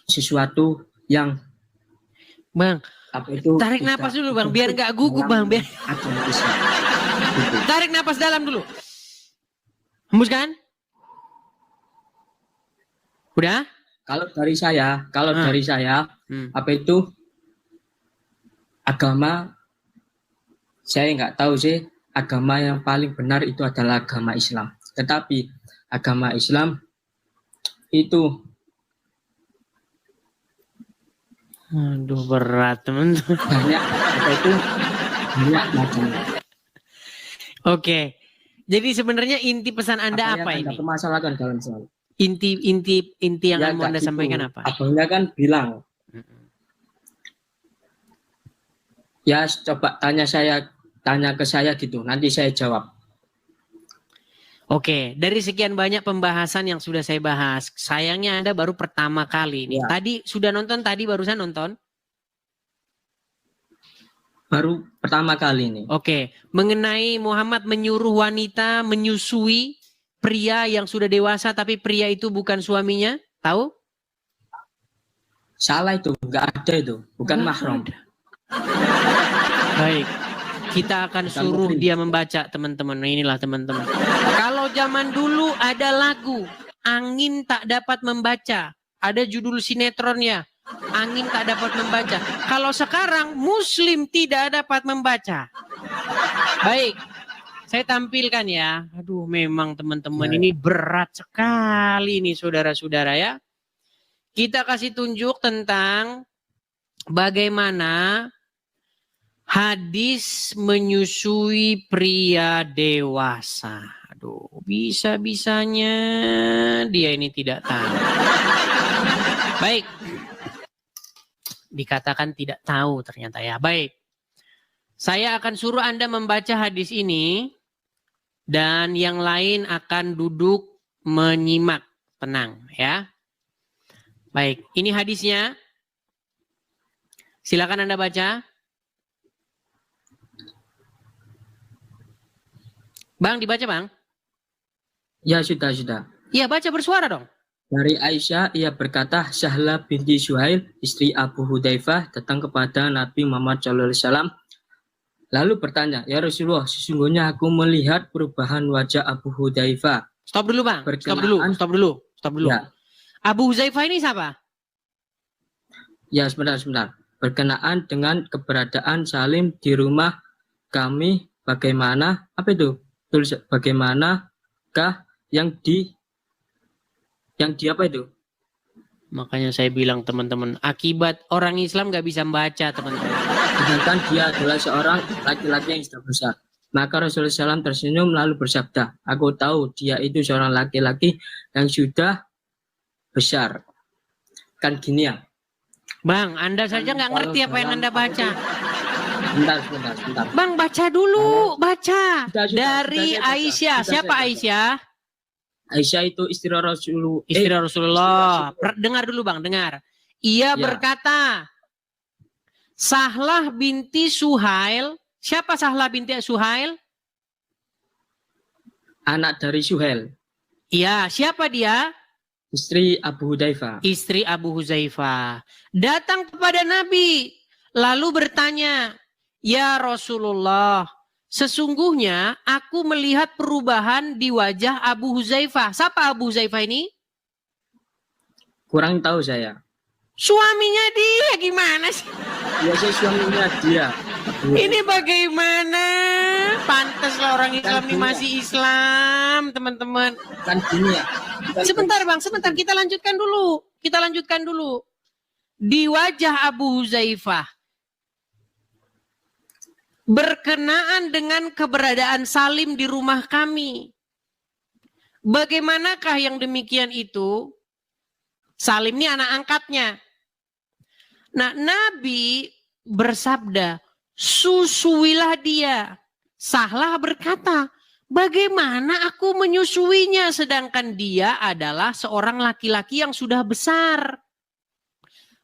sesuatu yang Bang, apa itu tarik tidak napas dulu Bang, biar nggak gugup Bang. Biar... agama Islam. Gitu. Tarik napas dalam dulu. Hembuskan. Udah? Kalau dari saya, apa itu agama, saya nggak tahu sih, agama yang paling benar itu adalah agama Islam. Tetapi agama Islam itu Aduh, berat teman-teman. banyak apa itu banyak macamnya. Oke. Jadi sebenarnya inti pesan Anda apa yang ini? Anda permasalahkan dalam Islam? Inti yang mau Anda sampaikan apa? Abangnya kan bilang, ya coba tanya ke saya gitu, nanti saya jawab. Oke, dari sekian banyak pembahasan yang sudah saya bahas, sayangnya Anda baru pertama kali ini. Ya. Tadi sudah nonton, barusan nonton? Baru pertama kali ini. Oke, mengenai Muhammad menyuruh wanita menyusui pria yang sudah dewasa tapi pria itu bukan suaminya, tahu? Salah itu, nggak ada itu, bukan mahram. Baik, kita akan suruh dia membaca teman-teman. Inilah teman-teman. Kalau zaman dulu ada lagu Angin Tak Dapat Membaca, ada judul sinetronnya Angin Tak Dapat Membaca. Kalau sekarang Muslim tidak dapat membaca. Baik, saya tampilkan ya. Aduh, memang teman-teman ini berat sekali nih saudara-saudara ya. Kita kasih tunjuk tentang bagaimana hadis menyusui pria dewasa. Aduh, bisa-bisanya dia ini tidak tahu. Baik. Dikatakan tidak tahu ternyata ya. Baik. Saya akan suruh Anda membaca hadis ini dan yang lain akan duduk menyimak. Tenang ya. Baik, ini hadisnya. Silakan Anda baca. Bang, dibaca Bang? Ya sudah. Iya, baca bersuara dong. Dari Aisyah, ia berkata, Sahla binti Suhail, istri Abu Hudzaifah, datang kepada Nabi Muhammad SAW. Lalu bertanya, ya Rasulullah, sesungguhnya aku melihat perubahan wajah Abu Hudzaifah. Stop dulu Bang, stop dulu. Ya. Abu Hudzaifah ini siapa? Ya, sebentar. Berkenaan dengan keberadaan Salim di rumah kami, bagaimana, apa itu? Tulis, bagaimanakah yang di apa itu? Makanya saya bilang teman-teman, akibat orang Islam nggak bisa membaca teman-teman. Sedangkan dia adalah seorang laki-laki yang sudah besar. Maka Rasulullah SAW tersenyum lalu bersabda, aku tahu dia itu seorang laki-laki yang sudah besar. Kan gini ya. Bang, Anda saja nggak ngerti apa yang Anda baca. Bentar. Bang, baca dulu, baca. Sudah, Dari sudah, Aisyah. sudah, Siapa sudah. Aisyah? Aisyah itu istri Rasulullah. Istri Rasulullah. Dengar dulu Bang, dengar. Ia berkata, Sahlah binti Suhail. Siapa Sahlah binti Suhail? Anak dari Suhail. Iya, siapa dia? Istri Abu Hudzaifah. Istri Abu Hudzaifah. Datang kepada Nabi. Lalu bertanya, ya Rasulullah, sesungguhnya aku melihat perubahan di wajah Abu Hudzaifah. Siapa Abu Hudzaifah ini? Kurang tahu saya. Suaminya dia gimana sih? Ya, saya suaminya dia. Ini bagaimana? Pantaslah orang Islam ini masih Islam, teman-teman. Kan gini ya. Sebentar Bang, kita lanjutkan dulu. Di wajah Abu Hudzaifah. berkenaan dengan keberadaan Salim di rumah kami. Bagaimanakah yang demikian itu? Salim ini anak angkatnya. Nah, Nabi bersabda, susuilah dia. Sahlah berkata, bagaimana aku menyusuinya sedangkan dia adalah seorang laki-laki yang sudah besar.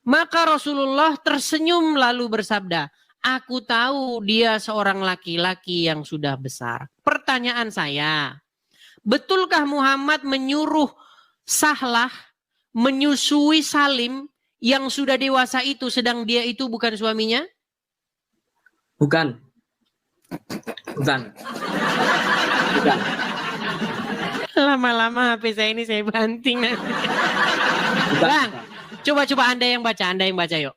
Maka Rasulullah tersenyum lalu bersabda, aku tahu dia seorang laki-laki yang sudah besar. Pertanyaan saya, betulkah Muhammad menyuruh Sahlah menyusui Salim yang sudah dewasa itu sedang dia itu bukan suaminya? Bukan. Bukan. Bukan. Lama-lama HP saya ini saya banting nanti. Bukan. Bang, coba Anda yang baca yuk.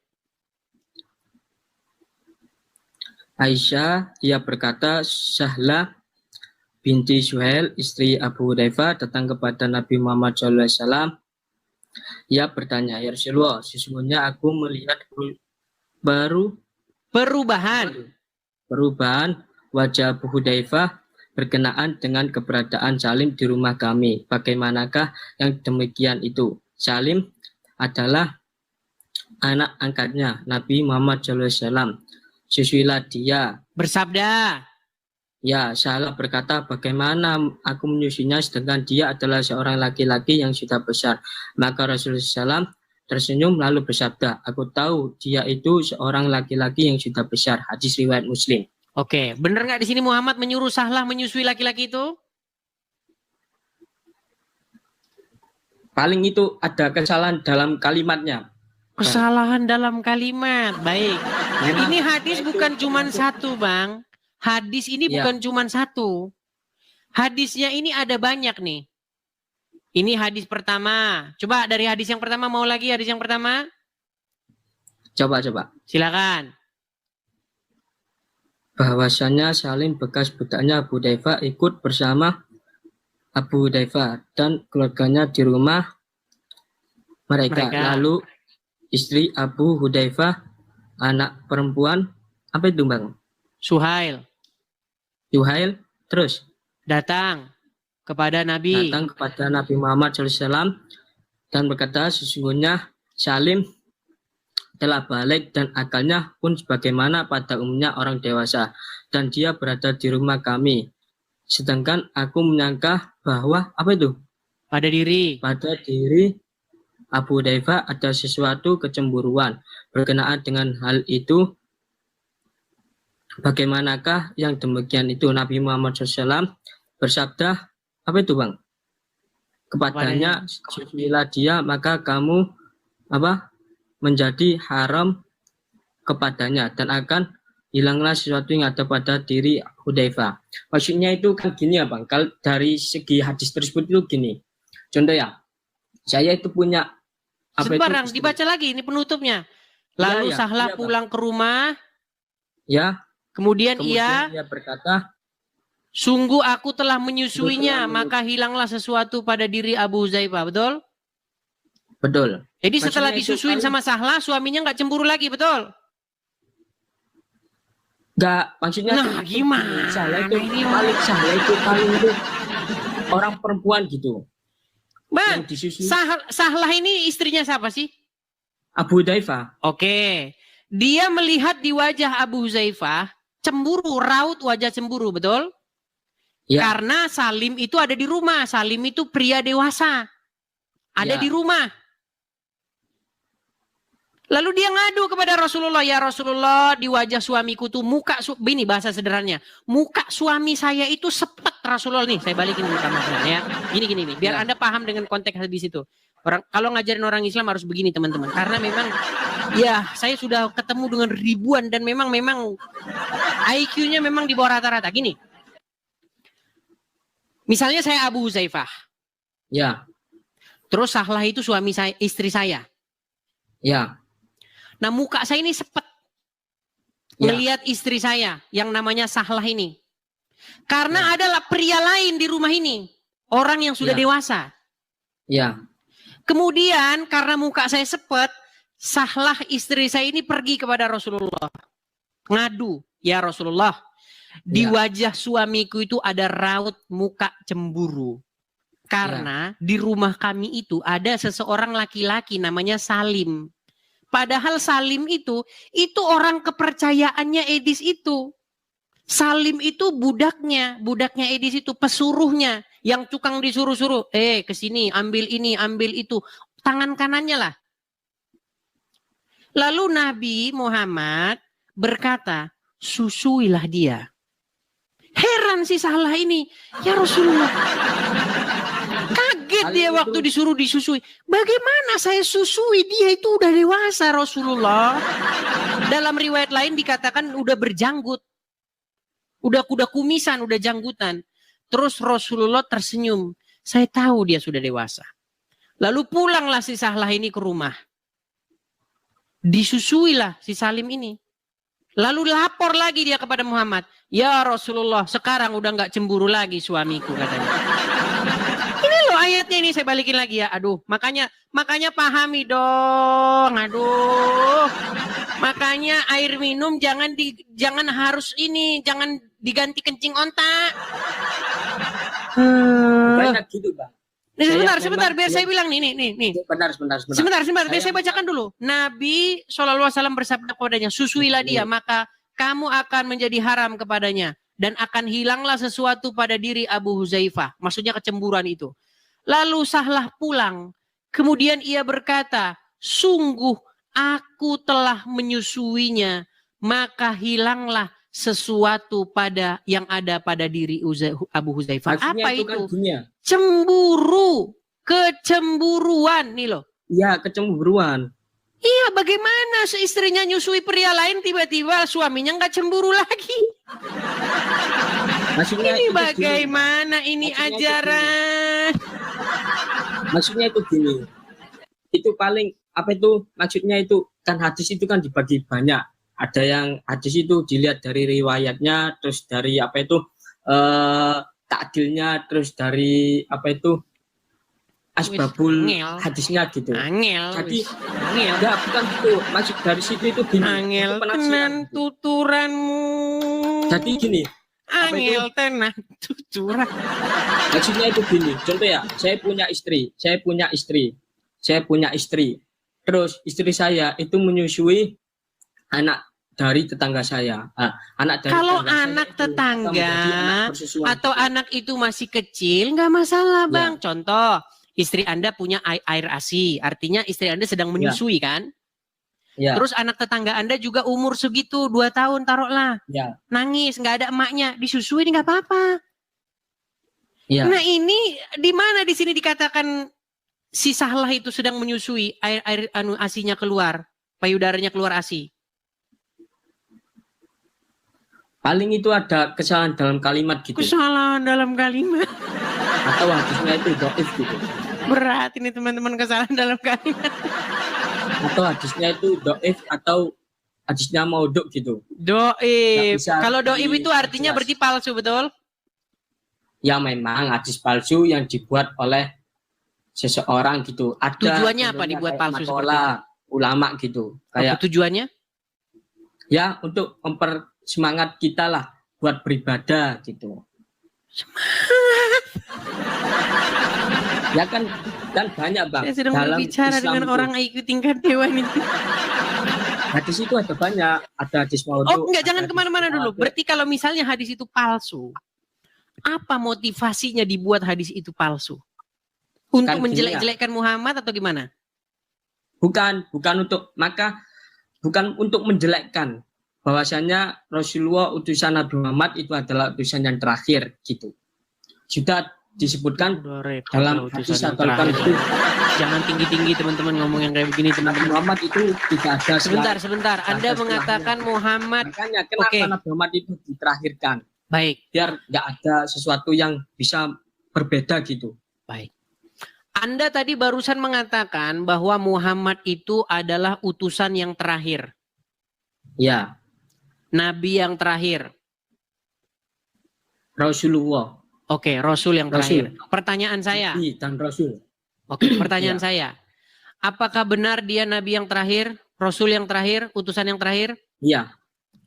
Aisyah, ia berkata, Sahlah binti Suhail, istri Abu Hudzaifah, datang kepada Nabi Muhammad SAW. Ia bertanya, ya Rasulullah, sesungguhnya aku melihat perubahan wajah Abu Hudzaifah berkenaan dengan keberadaan Salim di rumah kami. Bagaimanakah yang demikian itu? Salim adalah anak angkatnya Nabi Muhammad SAW. Susuilah dia. Bersabda. Ya, Sahlah berkata, bagaimana aku menyusuinya sedangkan dia adalah seorang laki-laki yang sudah besar. Maka Rasulullah SAW tersenyum lalu bersabda, aku tahu dia itu seorang laki-laki yang sudah besar. Hadis riwayat Muslim. Oke, benar nggak di sini Muhammad menyuruh Sahlah menyusui laki-laki itu? Paling itu ada kesalahan dalam kalimatnya. Kesalahan dalam kalimat, baik. Ini hadis bukan cuma satu, Bang. Hadis ini bukan cuma satu. Hadisnya ini ada banyak nih. Ini hadis pertama. Coba dari hadis yang pertama, mau lagi hadis yang pertama? Coba. Silakan. Bahwasanya Salim bekas budaknya Abu Hudzaifah ikut bersama Abu Hudzaifah dan keluarganya di rumah mereka. Lalu istri Abu Hudzaifah, anak perempuan, apa itu Bang? Suhail. Terus datang kepada Nabi Muhammad SAW dan berkata, sesungguhnya Salim telah balik dan akalnya pun sebagaimana pada umumnya orang dewasa dan dia berada di rumah kami. Sedangkan aku menyangka bahwa apa itu? Pada diri Abu Hudzaifah ada sesuatu kecemburuan berkenaan dengan hal itu. Bagaimanakah yang demikian itu? Nabi Muhammad SAW bersabda, apa itu Bang? Kepadanya, susuilah dia, maka kamu menjadi haram kepadanya dan akan hilanglah sesuatu yang ada pada diri Hudzaifah. Maksudnya itu kan gini ya Bang, kalau dari segi hadis tersebut itu gini. Contoh ya, saya itu punya sembarang dibaca lagi ini penutupnya. Lalu Sahlah pulang ke rumah. Ya. Kemudian ia berkata, sungguh aku telah menyusuinya, maka hilanglah sesuatu pada diri Abu Hudzaifah, betul? Betul. Jadi setelah disusuin sama Sahlah, suaminya nggak cemburu lagi, betul? Nggak, maksudnya. Nah, gimana? Sahlah itu paling itu orang perempuan gitu. Bang, Sahlah ini istrinya siapa sih? Abu Hudzaifah. Oke. Dia melihat di wajah Abu Hudzaifah cemburu, raut wajah cemburu, betul? Ya. Karena Salim itu ada di rumah. Salim itu pria dewasa. Ada di rumah. Lalu dia ngadu kepada Rasulullah, ya Rasulullah, di wajah suamiku tuh muka, ini bahasa sederhananya, muka suami saya itu sepet Rasulullah nih. Saya balikin dulu ya. Gini, biar Anda paham dengan konteks di situ. Kalau ngajarin orang Islam harus begini teman-teman. Karena memang ya saya sudah ketemu dengan ribuan dan memang IQ-nya memang di bawah rata-rata. Gini. Misalnya saya Abu Hudzaifah. Ya. Terus Sahlah itu suami saya, istri saya. Ya. Nah muka saya ini sepet. Melihat istri saya yang namanya Sahlah ini. Karena adalah pria lain di rumah ini. Orang yang sudah dewasa. Ya. Kemudian karena muka saya sepet, Sahlah istri saya ini pergi kepada Rasulullah. Ngadu. ya Rasulullah, di Ya. wajah suamiku itu ada raut muka cemburu. Karena di rumah kami itu ada seseorang laki-laki namanya Salim. Padahal Salim itu orang kepercayaannya Edis itu. Salim itu budaknya Edis itu, pesuruhnya yang tukang disuruh-suruh. Kesini, ambil ini, ambil itu. Tangan kanannya lah. Lalu Nabi Muhammad berkata, susuilah dia. Heran si Sahlah ini, ya Rasulullah. Kaget dia waktu disuruh disusui. Bagaimana saya susui? Dia itu udah dewasa Rasulullah. Dalam riwayat lain dikatakan udah berjanggut. Udah kuda kumisan, udah janggutan. Terus Rasulullah tersenyum. Saya tahu dia sudah dewasa. Lalu pulanglah si Sahlah ini ke rumah. Disusuilah si Salim ini. Lalu lapor lagi dia kepada Muhammad. Ya Rasulullah, sekarang udah nggak cemburu lagi suamiku katanya. Ini loh ayatnya ini, saya balikin lagi ya. Aduh, makanya pahami dong. Aduh. Makanya air minum jangan diganti kencing onta. Banyak gitu, Bang. Sebentar, biar saya bilang nih. Sebentar. Sebentar, biar saya bacakan dulu. Nabi SAW bersabda kepadanya, susuilah dia, maka kamu akan menjadi haram kepadanya. Dan akan hilanglah sesuatu pada diri Abu Huzaifah. Maksudnya kecemburuan itu. Lalu Sahlah pulang. Kemudian ia berkata, sungguh aku telah menyusuinya. Maka hilanglah sesuatu yang ada pada diri Abu Huzaifah. Maksudnya Apa itu? Kan dunia. Cemburu, kecemburuan nih loh. Iya, kecemburuan. Iya, bagaimana seistrinya nyusui pria lain tiba-tiba suaminya nggak cemburu lagi? Maksudnya Ini itu bagaimana ini Maksudnya itu ajaran? Maksudnya itu gini. Itu paling maksudnya itu kan hadis itu kan dibagi banyak. Ada yang hadis itu dilihat dari riwayatnya, terus dari takdilnya, terus dari asbabul Angel. hadisnya gitu. Angel. Jadi Angel. enggak, bukan gitu. Maksud dari situ itu gini. Angel itu penafsiran tenan gitu. tuturanmu. Jadi gini, Angel tenan tuturan. maksudnya itu gini. Contoh ya, saya punya istri. Terus istri saya itu menyusui anak dari tetangga saya. Anak dari Kalau tetangga saya anak itu tetangga menjadi anak persusuan. atau anak itu masih kecil, nggak masalah Ya. Bang. Contoh, istri Anda punya air ASI, artinya istri Anda sedang menyusui kan? Ya, Terus anak tetangga Anda juga umur segitu, 2 tahun taruhlah. ya, Nangis, nggak ada emaknya, disusui nggak apa-apa. ya. Nah ini di mana di sini dikatakan si Sahlah itu sedang menyusui, air ASI-nya keluar, payudaranya keluar ASI. Paling itu ada kesalahan dalam kalimat gitu. Kesalahan dalam kalimat. Atau hadisnya itu dhaif gitu. Berat ini teman-teman, kesalahan dalam kalimat. Atau hadisnya itu dhaif atau hadisnya maudhu gitu. Nggak Doib. bisa Kalau doib itu artinya jelas. berarti palsu, betul? Ya memang hadis palsu yang dibuat oleh seseorang gitu. Ada Tujuannya apa sebenarnya dibuat kayak palsu seperti makalah ulama gitu. Apa Kayak tujuannya? ya untuk mempersemangat kita lah buat beribadah gitu. Ya kan banyak Bang. Saya sedang Dalam berbicara Islam dengan itu. orang IQ tingkat dewan itu. Hadis itu ada banyak. Ada hadis maudhu. Oh enggak, ada jangan hadis kemana-mana dulu. mutawatir. Berarti kalau misalnya hadis itu palsu, apa motivasinya dibuat hadis itu palsu? Untuk Kan gini ya. menjelek-jelekkan Muhammad atau gimana? Bukan untuk menjelekkan bahwasanya Rasulullah utusan Nabi Muhammad itu adalah utusan yang terakhir gitu. Sudah disebutkan dalam hadis atau itu Jangan tinggi-tinggi teman-teman ngomong yang kayak begini Nabi teman-teman. Muhammad itu tidak ada Sebentar. Anda Ada mengatakan Muhammad. Makanya kenapa Oke. Nabi Muhammad itu diterakhirkan Baik. biar nggak ada sesuatu yang bisa berbeda gitu. Baik. Anda tadi barusan mengatakan bahwa Muhammad itu adalah utusan yang terakhir. Ya, Nabi yang terakhir. Rasulullah, Oke, Rasul yang terakhir. Rasul. Pertanyaan saya. Nabi dan Rasul. Oke, pertanyaan Ya. saya. Apakah benar dia Nabi yang terakhir, Rasul yang terakhir, utusan yang terakhir? Iya,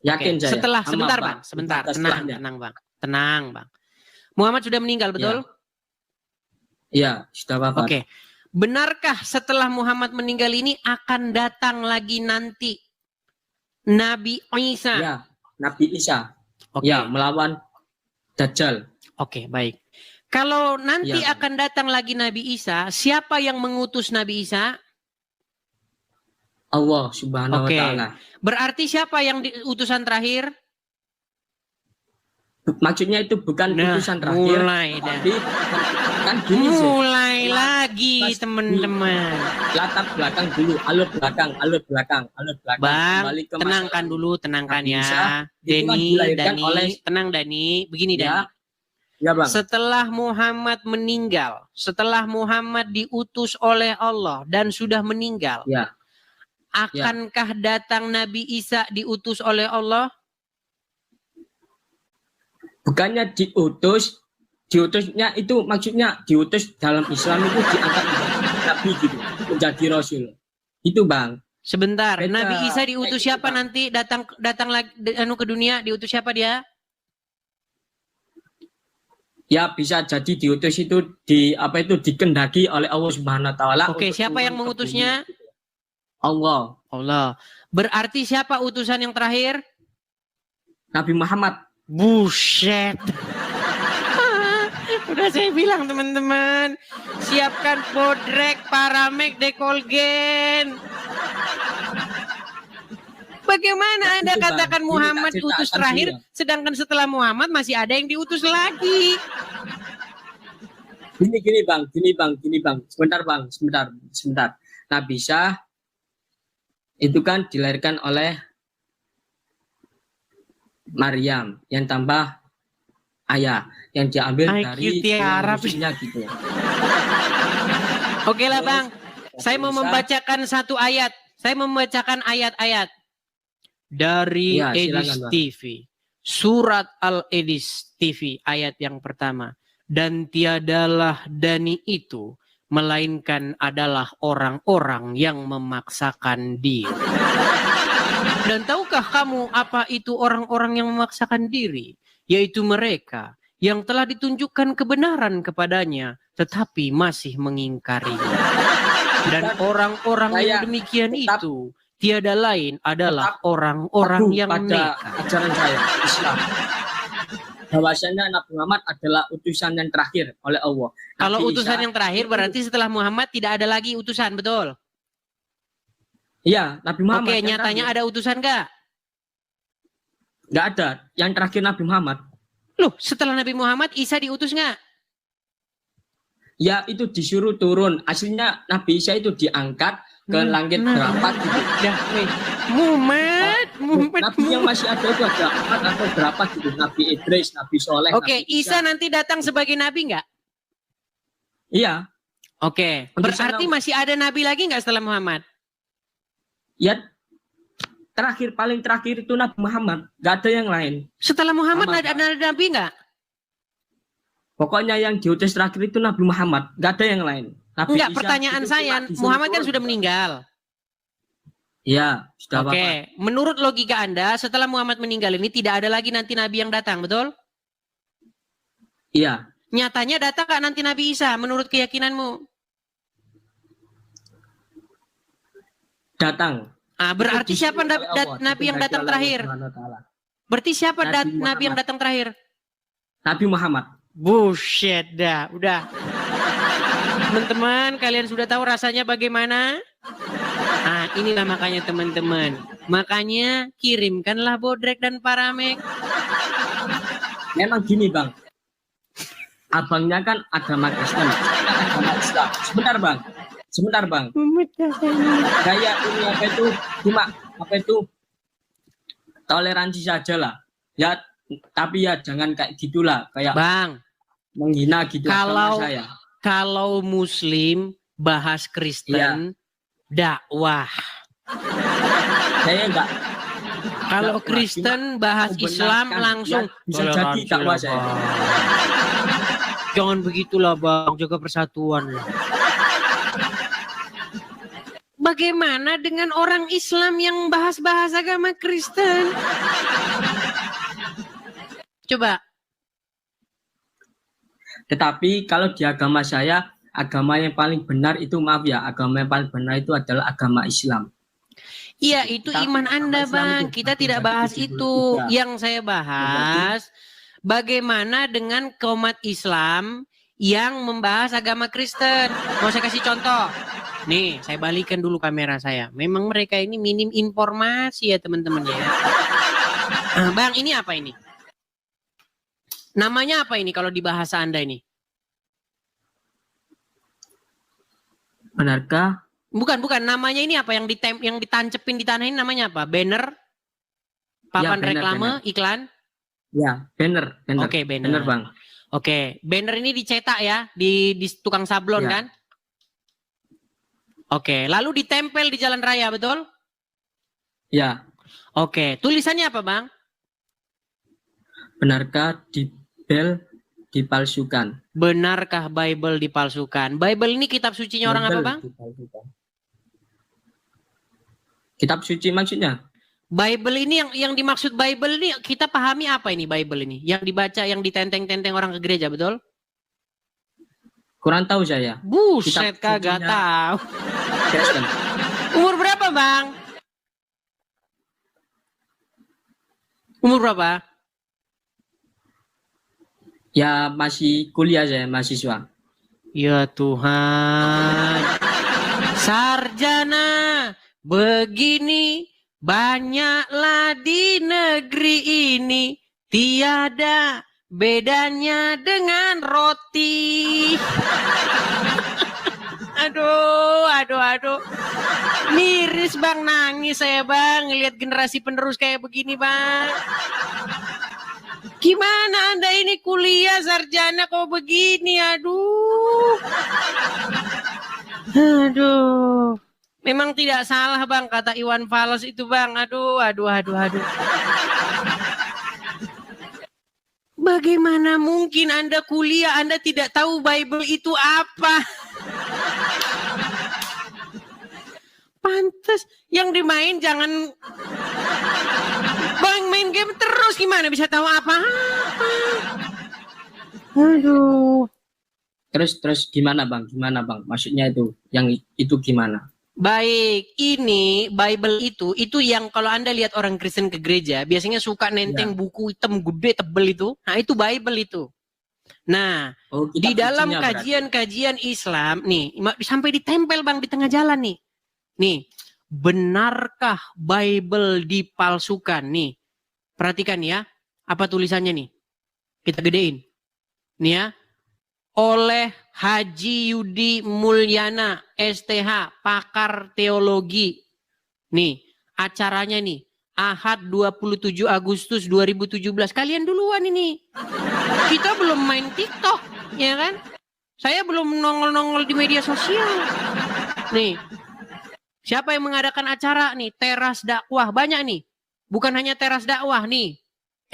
Yakin saya. Setelah, Sama, sebentar Bang. Bang, sebentar, Atas tenang, setelahnya. tenang Bang, tenang Bang. Muhammad sudah meninggal, betul? Iya, sudah wafat. Oke. Benarkah setelah Muhammad meninggal ini akan datang lagi nanti Nabi Isa? Ya, Nabi Isa. Oke. Ya, melawan Dajjal. Oke, baik. Kalau nanti Ya. akan datang lagi Nabi Isa, siapa yang mengutus Nabi Isa? Allah Subhanahu Oke. wa taala. Berarti siapa yang utusan terakhir? Maksudnya itu bukan Nah, utusan terakhir, mulai dah. tapi kan gini sih. Mulai lagi Pas teman-teman. Latar belakang dulu, alur belakang. Bang, Kembali ke tenangkan masalah. dulu, tenangkan Nabi ya. Isa itu kan Deni, dilahirkan Dani, oleh- tenang Dani. Begini Ya. Dani. Ya, Bang. Setelah Muhammad meninggal, setelah Muhammad diutus oleh Allah dan sudah meninggal, Ya. akankah datang Nabi Isa diutus oleh Allah? Bukannya diutusnya itu maksudnya diutus dalam Islam itu diangkat menjadi nabi gitu, menjadi rasul. Itu, Bang. Sebentar, Beda. Nabi Isa diutus Kayak gitu, siapa Bang. nanti datang lagi ke dunia, diutus siapa dia? Ya, bisa jadi diutus itu dikendaki oleh Allah Subhanahu wa taala. Oke, untuk siapa turun yang ke mengutusnya? bumi. Allah, Allah. Berarti siapa utusan yang terakhir? Nabi Muhammad. Buset. Udah saya bilang teman-teman, siapkan bodrek, paramek, dekolgen. Bagaimana Nah, Anda itu, Bang. katakan Ini Muhammad tak diutus ceritakan terakhir, dulu. sedangkan setelah Muhammad masih ada yang diutus lagi? Gini bang. Sebentar. Nabi Isa itu kan dilahirkan oleh Maryam yang tambah ayah yang diambil IQ dari tiarap. musuhnya gitu. Oke lah Terus, Bang, saya mau Nabi Isa- membacakan satu ayat. Saya membacakan ayat-ayat dari Ya, silakan, Edis Bang. TV. Surat Al-Edis TV ayat yang pertama. Dan tiadalah Dani itu melainkan adalah orang-orang yang memaksakan diri. Dan tahukah kamu apa itu orang-orang yang memaksakan diri? Yaitu mereka yang telah ditunjukkan kebenaran kepadanya tetapi masih mengingkarinya. Dan orang-orang yang Saya demikian tetap- itu tiada lain adalah tetap orang-orang teguh yang pada nekat. ajaran saya Islam. Bahwasanya Nabi Muhammad adalah utusan yang terakhir oleh Allah. Kalau Nabi utusan Isa yang terakhir itu- berarti setelah Muhammad tidak ada lagi utusan, betul? Iya, Nabi Muhammad. Oke, yang nyatanya terakhir. ada utusan nggak? Nggak ada. Yang terakhir Nabi Muhammad. Loh, setelah Nabi Muhammad Isa diutus nggak? Ya itu disuruh turun. Aslinya Nabi Isa itu diangkat ke langit berapa gitu. Dah, weh. Muhammad. Nabi yang masih ada itu ada 4 atau berapa gitu. Nabi Idris, Nabi Soleh. Oke, Nabi Isa nanti datang sebagai nabi nggak? Iya. Oke, Untuk berarti sana- masih ada nabi lagi nggak setelah Muhammad? Ya paling terakhir itu Nabi Muhammad. Nggak ada yang lain. Setelah Muhammad Muhammad. ada nabi nggak? Pokoknya yang diutus terakhir itu Nabi Muhammad. Nggak ada yang lain. Nabi Enggak, Isa pertanyaan itu saya, cuma disuruh Muhammad kan turun. sudah meninggal. Iya, sudah Oke, wafat. menurut logika Anda, setelah Muhammad meninggal ini tidak ada lagi nanti nabi yang datang, betul? Iya. Nyatanya datang nggak nanti Nabi Isa menurut keyakinanmu? Datang. Ah, berarti Itu siapa disuruh oleh Allah, nabi yang dikendaki datang oleh terakhir? Allah Subhanahu wa taala. Berarti siapa Nabi nabi yang Muhammad. datang terakhir? Nabi Muhammad. Bullshit dah, udah. Teman-teman, kalian sudah tahu rasanya bagaimana? Nah, inilah makanya teman-teman. Makanya kirimkanlah bodrek dan paramek. Memang gini bang, abangnya kan agama Kristen, kan agama Islam. Sebentar bang. Kayak ini apa itu toleransi saja lah. Ya, tapi ya jangan kayak gitulah, kayak Bang, menghina gitu Kalau- agama saya. kalau Muslim bahas Kristen, dakwah. Saya enggak. Kalau Dakwah, Kristen bahas membenarkan. Islam langsung. Ya, bisa jadi dakwah saya. Jangan begitulah bang, jaga persatuan lah. Bagaimana dengan orang Islam yang bahas-bahas agama Kristen? Coba. Tetapi kalau di agama saya, agama yang paling benar itu, maaf ya, agama yang paling benar itu adalah agama Islam. Iya, itu Tapi iman Anda, agama Islam Bang. itu Kita tidak bahas 73. itu. Yang saya bahas, bagaimana dengan umat Islam yang membahas agama Kristen. Mau saya kasih contoh. Nih, saya balikan dulu kamera saya. Memang mereka ini minim informasi ya, teman-teman ya. Bang, ini apa ini? Namanya apa ini kalau di bahasa Anda ini? Benarkah? Bukan. Namanya ini apa yang ditancepin di tanah ini namanya apa? Banner? Papan banner, reklame, banner. iklan? Ya, banner. Oke, banner. Bener, Bang. Oke, banner ini dicetak ya di tukang sablon Ya. kan? Oke, lalu ditempel di jalan raya, betul? Ya, Oke, tulisannya apa, Bang? benarkah Bible dipalsukan? Benarkah Bible dipalsukan? Bible ini kitab sucinya orang apa, Bible Bang? dipalsukan. Kitab suci maksudnya? Bible ini yang dimaksud Bible ini kita pahami apa ini Bible ini? Yang dibaca, yang ditenteng-tenteng orang ke gereja, betul? Kurang tahu saya. Buset, Kitab kagak sucinya- tahu. Kristen. Umur berapa, Bang? Umur berapa? Ya masih kuliah saya, mahasiswa. Ya Tuhan. Sarjana begini banyaklah di negeri ini. Tiada bedanya dengan roti. Aduh. Miris, Bang, nangis saya, Bang, ngelihat generasi penerus kayak begini, Bang. Gimana Anda ini kuliah sarjana kok begini? Aduh. Memang tidak salah, Bang, kata Iwan Fals itu, Bang. Aduh. Bagaimana mungkin Anda kuliah, Anda tidak tahu Bible itu apa? Pantes yang dimain jangan Bang, main game terus gimana bisa tahu apa-apa? Aduh. Terus gimana Bang? Maksudnya yang itu gimana? Baik, ini Bible itu yang kalau Anda lihat orang Kristen ke gereja, biasanya suka nenteng buku hitam gede tebel itu. Nah, itu Bible itu. Nah, di dalam kajian-kajian Islam, nih, sampai ditempel, Bang, di tengah jalan nih. Nih, benarkah Bible dipalsukan? Nih, perhatikan ya, apa tulisannya nih? Kita gedein. Nih ya, oleh Haji Yudi Mulyana, STH, pakar teologi. Nih, acaranya nih, Ahad 27 Agustus 2017. Kalian duluan ini. Kita belum main TikTok, ya kan? Saya belum nongol-nongol di media sosial. Nih, siapa yang mengadakan acara nih? Teras dakwah, banyak nih. Bukan hanya teras dakwah nih.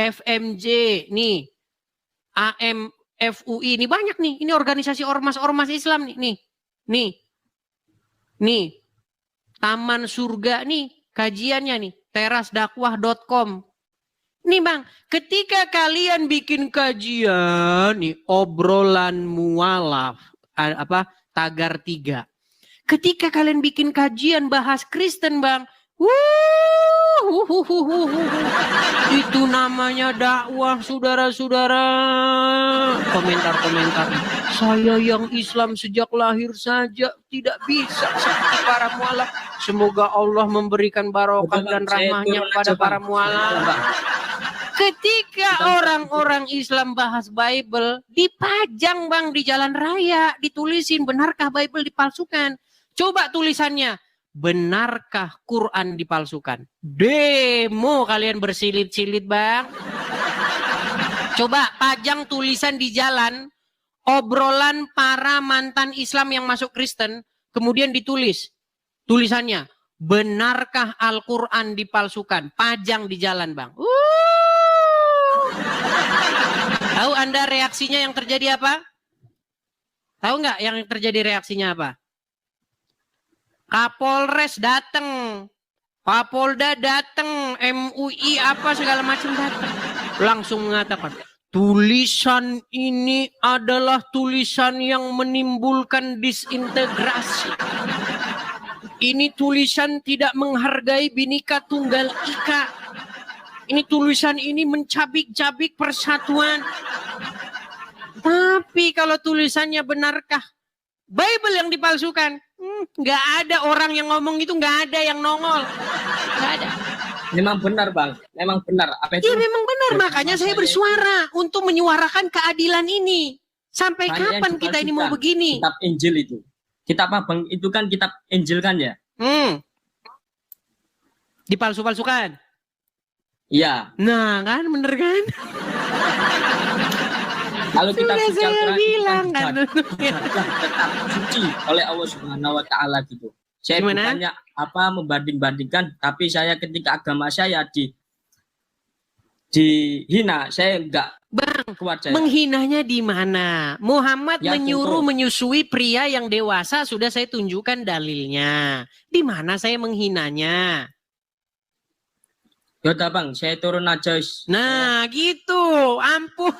FMJ nih. AMFUI ini banyak nih. Ini organisasi ormas-ormas Islam nih. Nih. Taman Surga nih. Kajiannya nih. terasdakwah.com. Nih Bang, ketika kalian bikin kajian nih, obrolan mualaf, tagar 3. Ketika kalian bikin kajian bahas Kristen, Bang, itu namanya dakwah, saudara-saudara. Komentar-komentar. Saya yang Islam sejak lahir saja tidak bisa seperti para mualaf. Semoga Allah memberikan barokah dan rahmahnya kepada para mualaf. Ketika orang-orang Islam bahas Bible, dipajang Bang di jalan raya, ditulisin benarkah Bible dipalsukan. Coba tulisannya, benarkah Quran dipalsukan? Demo kalian bersilit-silit Bang. Coba pajang tulisan di jalan, obrolan para mantan Islam yang masuk Kristen, kemudian ditulis tulisannya, benarkah Al-Quran dipalsukan? Pajang di jalan Bang. Tahu Anda reaksinya yang terjadi apa? Tahu nggak yang terjadi reaksinya apa? Kapolres datang, Kapolda datang, MUI apa segala macam datang. Langsung mengatakan, tulisan ini adalah tulisan yang menimbulkan disintegrasi. Ini tulisan tidak menghargai Bhinneka Tunggal Ika. Ini tulisan ini mencabik-cabik persatuan. Tapi kalau tulisannya benarkah Bible yang dipalsukan? Nggak ada orang yang ngomong itu, nggak ada yang nongol. Nggak ada. Memang benar, Bang. Memang benar. Apa itu? Iya memang benar, makanya saya bersuara untuk menyuarakan keadilan ini. Sampai Banyak yang kapan kita ini mau begini? Kitab Injil itu. Kitab apa, Bang? Itu kan kitab Injil kan ya? Dipalsu-palsukan. Iya. Nah kan, bener kan? Kalau kita Sudah baca saya Al-Quran bilang itu kan. tetap suci oleh Allah Subhanahu wa taala gitu. Saya Gimana? bukannya apa membanding-bandingkan, tapi saya ketika agama saya dihina, saya enggak kuat saya. Menghinanya di mana? Muhammad Ya, menyuruh contoh. menyusui pria yang dewasa, sudah saya tunjukkan dalilnya. Di mana saya menghinanya? Yaudah Bang, saya turun aja. Nah, gitu. Ampun.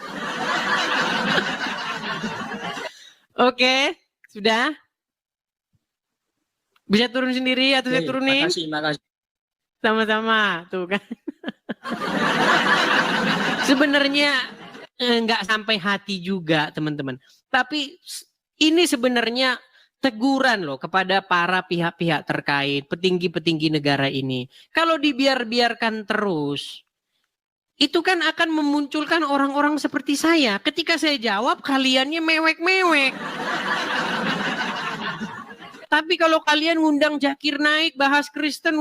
Oke, sudah. Bisa turun sendiri atau saya turunin? Makasih. Sama-sama, tuh kan. Sebenarnya nggak sampai hati juga, teman-teman. Tapi ini sebenarnya teguran loh kepada para pihak-pihak terkait, petinggi-petinggi negara ini. Kalau dibiarkan terus, itu kan akan memunculkan orang-orang seperti saya. Ketika saya jawab, kaliannya mewek-mewek. Tapi kalau kalian ngundang Zakir Naik, bahas Kristen,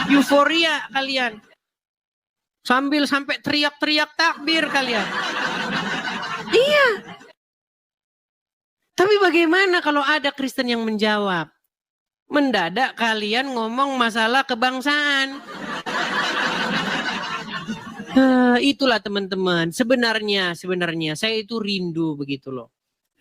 euforia kalian. Sambil sampai teriak-teriak takbir kalian. Iya. Tapi bagaimana kalau ada Kristen yang menjawab? Mendadak kalian ngomong masalah kebangsaan. Itulah teman-teman. Sebenarnya saya itu rindu begitu loh.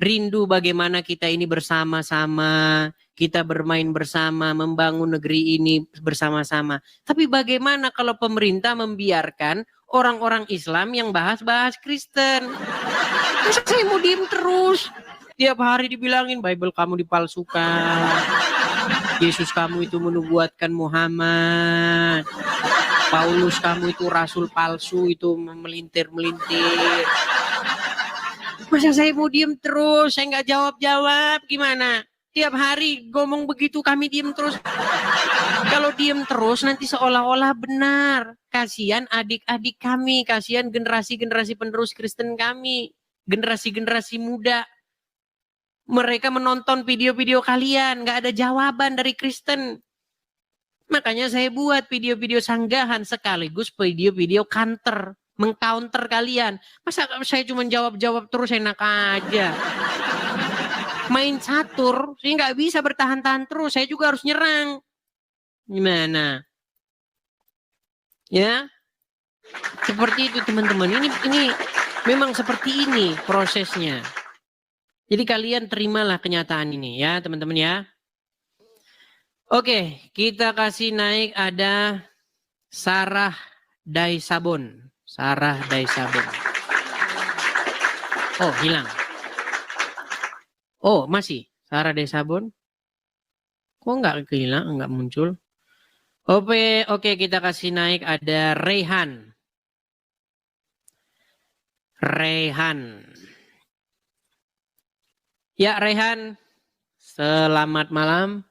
Rindu bagaimana kita ini bersama-sama, kita bermain bersama, membangun negeri ini bersama-sama. Tapi bagaimana kalau pemerintah membiarkan orang-orang Islam yang bahas-bahas Kristen? Masa saya mau diem terus? Tiap hari dibilangin Bible kamu dipalsukan. Yesus kamu itu menubuatkan Muhammad. Paulus kamu itu rasul palsu, itu melintir-melintir. Masa saya mau diem terus, saya nggak jawab-jawab, gimana? Tiap hari ngomong begitu kami diem terus. Kalau diem terus nanti seolah-olah benar. Kasihan adik-adik kami, kasihan generasi-generasi penerus Kristen kami, generasi-generasi muda. Mereka menonton video-video kalian, nggak ada jawaban dari Kristen. Makanya saya buat video-video sanggahan sekaligus video-video counter, mengcounter kalian. Masa saya cuma jawab-jawab terus enak aja. Main catur, saya nggak bisa bertahan-tahan terus. Saya juga harus nyerang. Gimana? Ya, seperti itu teman-teman. Ini memang seperti ini prosesnya. Jadi kalian terimalah kenyataan ini ya teman-teman ya. Oke, kita kasih naik ada Sarah Daisabon. Sarah Daisabon. Oh, hilang. Oh, masih Sarah Daisabon. Kok nggak hilang, nggak muncul? Oke, kita kasih naik ada Rehan. Ya Rehan, selamat malam.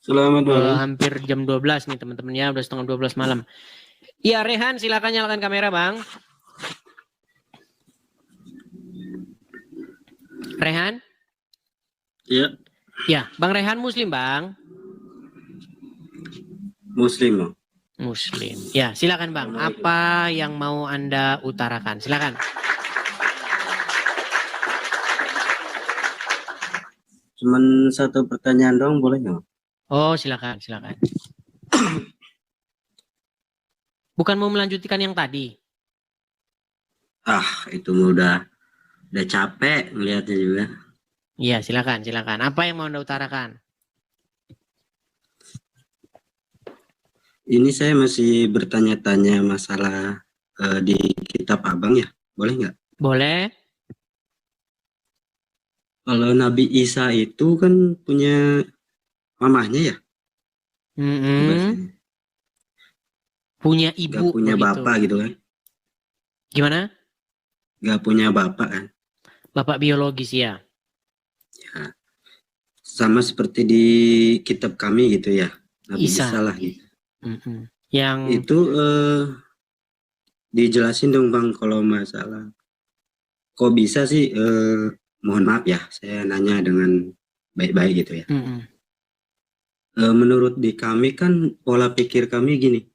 Selamat malam. Hampir jam 12 nih teman-teman ya, udah setengah 12 malam. Ya Rehan, silakan nyalakan kamera Bang. Rehan? Iya. Ya, Bang Rehan Muslim Bang. Muslim. Bang. Muslim. Ya, silakan Bang. Apa yang mau Anda utarakan? Silakan. Cuman satu pertanyaan dong, boleh nggak? Oh, silakan. Bukan mau melanjutkan yang tadi. Itu udah capek ngeliatnya juga. Iya, silakan, silakan. Apa yang mau Anda utarakan? Ini saya masih bertanya-tanya masalah di kitab Abang ya, boleh nggak? Boleh? Kalau Nabi Isa itu kan punya mamahnya ya, Mm-mm. bahasanya. Punya Nggak ibu punya begitu. bapak gitu kan, Gimana? nggak punya bapak kan. Bapak biologis ya. Ya, sama seperti di kitab kami gitu ya, Nabi Isa. Isa lah gitu. Mm-mm. Yang Itu dijelasin dong Bang kalau masalah kok bisa sih, mohon maaf ya saya nanya dengan baik-baik gitu ya. Mm-mm. Menurut di kami kan pola pikir kami gini,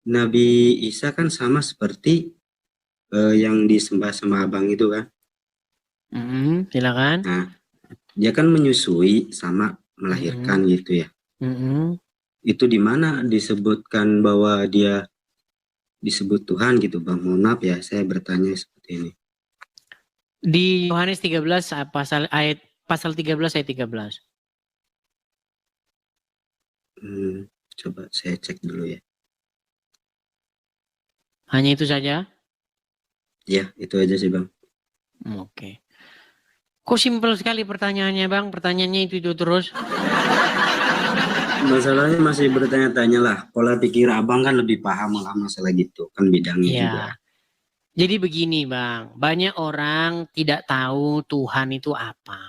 Nabi Isa kan sama seperti yang disembah sama abang itu kan. Mm-mm. Silakan. Nah, dia kan menyusui sama melahirkan gitu ya. Mm-mm. Itu di mana disebutkan bahwa dia disebut Tuhan gitu Bang? Mohon maaf ya saya bertanya seperti ini. Di Yohanes 13 pasal 13 ayat 13. Coba saya cek dulu ya. Hanya itu saja? Ya, itu aja sih Bang. Oke. Kok simpel sekali pertanyaannya Bang? Pertanyaannya itu terus. Masalahnya masih bertanya-tanya lah. Pola pikir abang kan lebih paham lah masalah gitu. Kan bidangnya Iya. juga. Jadi begini Bang, banyak orang tidak tahu Tuhan itu apa.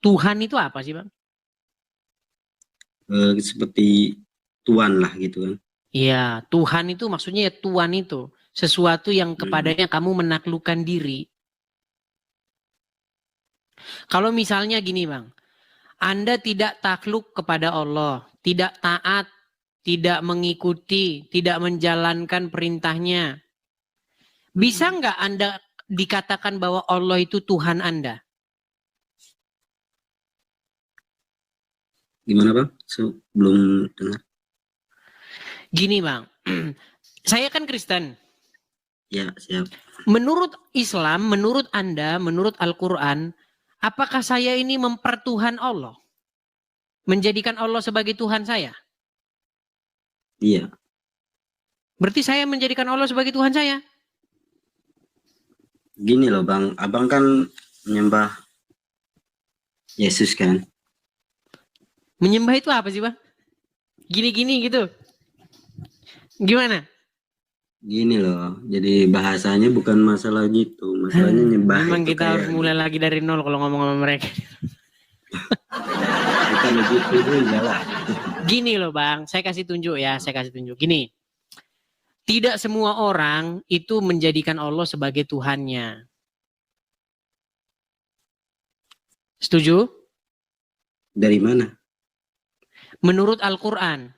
Tuhan itu apa sih Bang? Seperti Tuhan lah gitu kan. Iya, Tuhan itu maksudnya ya Tuhan itu. Sesuatu yang kepadanya kamu menaklukkan diri. Kalau misalnya gini Bang, Anda tidak takluk kepada Allah, tidak taat, tidak mengikuti, tidak menjalankan perintahnya. Bisa nggak Anda dikatakan bahwa Allah itu Tuhan Anda? Gimana Bang? Belum dengar. Gini Bang, saya kan Kristen. Ya, siap. Menurut Islam, menurut Anda, menurut Al-Quran, apakah saya ini mempertuhan Allah? Menjadikan Allah sebagai Tuhan saya? Iya. Berarti saya menjadikan Allah sebagai Tuhan saya? Gini loh Bang, abang kan menyembah Yesus kan. Menyembah itu apa sih Bang? Gini-gini gitu. Gimana? Gini loh, jadi bahasanya bukan masalah gitu. Masalahnya nyembah Memang itu kita harus kayak mulai lagi dari nol kalau ngomong sama mereka. bukan begitu juga lah. Gini loh Bang, saya kasih tunjuk ya, saya kasih tunjuk. Gini, tidak semua orang itu menjadikan Allah sebagai Tuhannya. Setuju? Dari mana? Menurut Al-Quran.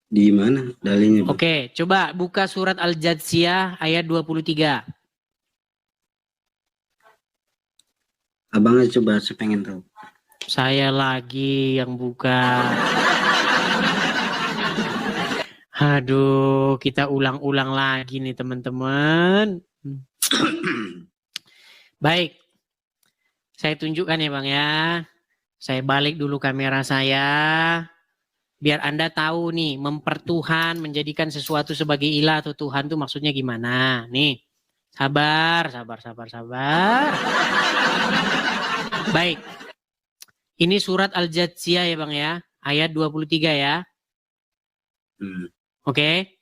Di mana dalilnya Bang? Oke, coba buka surat Al-Jadsiyah ayat 23. Abangnya coba saya pengen tahu. Saya lagi yang buka. Aduh, kita ulang-ulang lagi nih teman-teman. Baik, saya tunjukkan ya Bang ya. Saya balik dulu kamera saya. Biar Anda tahu nih, mempertuhan, menjadikan sesuatu sebagai ilah atau Tuhan itu maksudnya gimana. Nih, sabar. Baik, ini surat Al-Jadsiyah ya Bang ya, ayat 23 ya. Oke,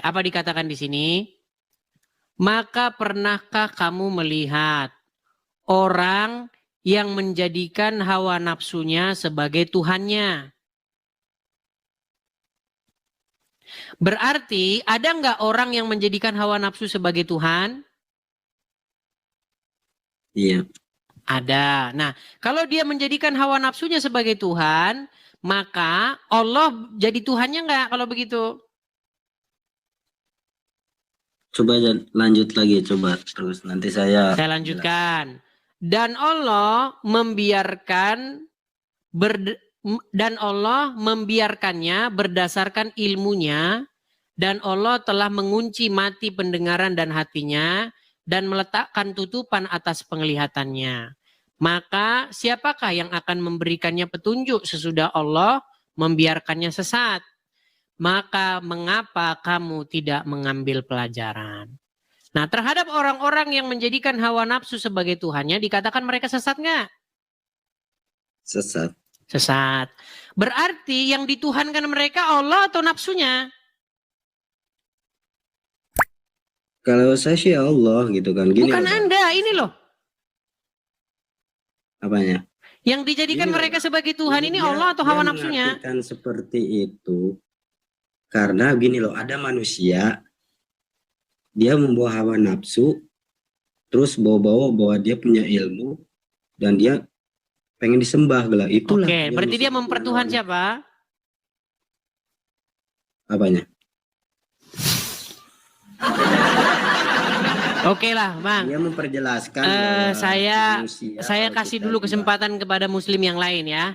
apa dikatakan di sini? Maka pernahkah kamu melihat orang yang menjadikan hawa nafsunya sebagai Tuhannya? Berarti ada nggak orang yang menjadikan hawa nafsu sebagai Tuhan? Iya. Ada. Nah, kalau dia menjadikan hawa nafsunya sebagai Tuhan, maka Allah jadi Tuhannya nggak kalau begitu? Coba lanjut lagi, coba terus nanti saya lanjutkan. Dan Allah membiarkannya berdasarkan ilmunya, dan Allah telah mengunci mati pendengaran dan hatinya, dan meletakkan tutupan atas penglihatannya. Maka siapakah yang akan memberikannya petunjuk sesudah Allah membiarkannya sesat? Maka mengapa kamu tidak mengambil pelajaran? Nah, terhadap orang-orang yang menjadikan hawa nafsu sebagai Tuhannya, dikatakan mereka sesat nggak? Sesat. Sesat. Berarti yang dituhankan mereka Allah atau nafsunya? Kalau saya sih Allah gitu kan. Gini Bukan loh, Bang. Anda, ini loh. Apanya? Yang dijadikan Gini loh, mereka Bang. sebagai Tuhan ini Allah atau hawa nafsunya? Mengartikan seperti itu karena gini loh, ada manusia dia membawa hawa nafsu, terus bawa-bawa bahwa dia punya ilmu dan dia pengen disembah lah. Itulah. Oke, berarti dia maksud mempertuhan melawan. siapa? Apanya? Oke lah, Bang. Dia memperjelaskan bahwa Saya kasih dulu kesempatan kepada muslim yang lain ya.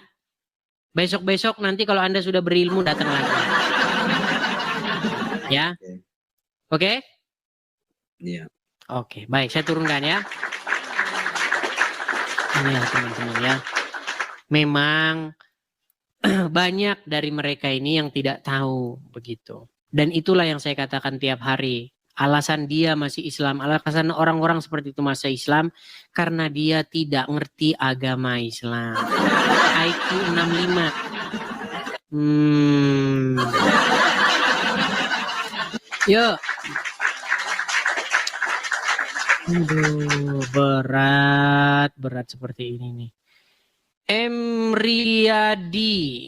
Besok-besok nanti kalau Anda sudah berilmu datang lagi. Ya. Oke? Iya. Oke, baik, saya turunkan ya. Ini ya teman-teman ya. Memang banyak dari mereka ini yang tidak tahu begitu. Dan itulah yang saya katakan tiap hari. Alasan dia masih Islam, alasan orang-orang seperti itu masih Islam karena dia tidak ngerti agama Islam. IQ 65. Yuk. Aduh, berat seperti ini nih. M. Riyadi.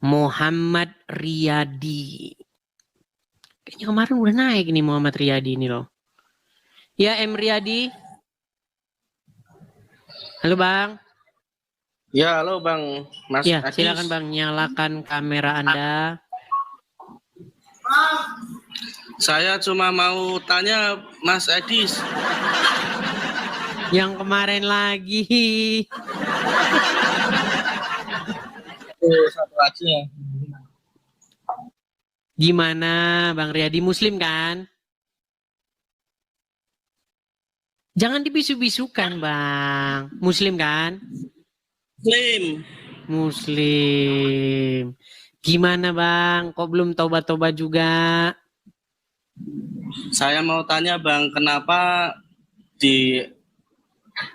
Muhammad Riyadi. Kayaknya kemarin udah naik nih Muhammad Riyadi ini loh. Ya M. Riyadi. Halo Bang. Ya, halo Bang Mas Ya, Adis. silakan Bang, nyalakan kamera Anda. Saya cuma mau tanya Mas Adis. Yang kemarin lagi. Satu lagi ya. Gimana Bang Riyadi, Muslim kan? Jangan dibisu-bisukan Bang. Muslim kan? Muslim. Gimana Bang? Kok belum tobat-tobat juga? Saya mau tanya Bang, kenapa di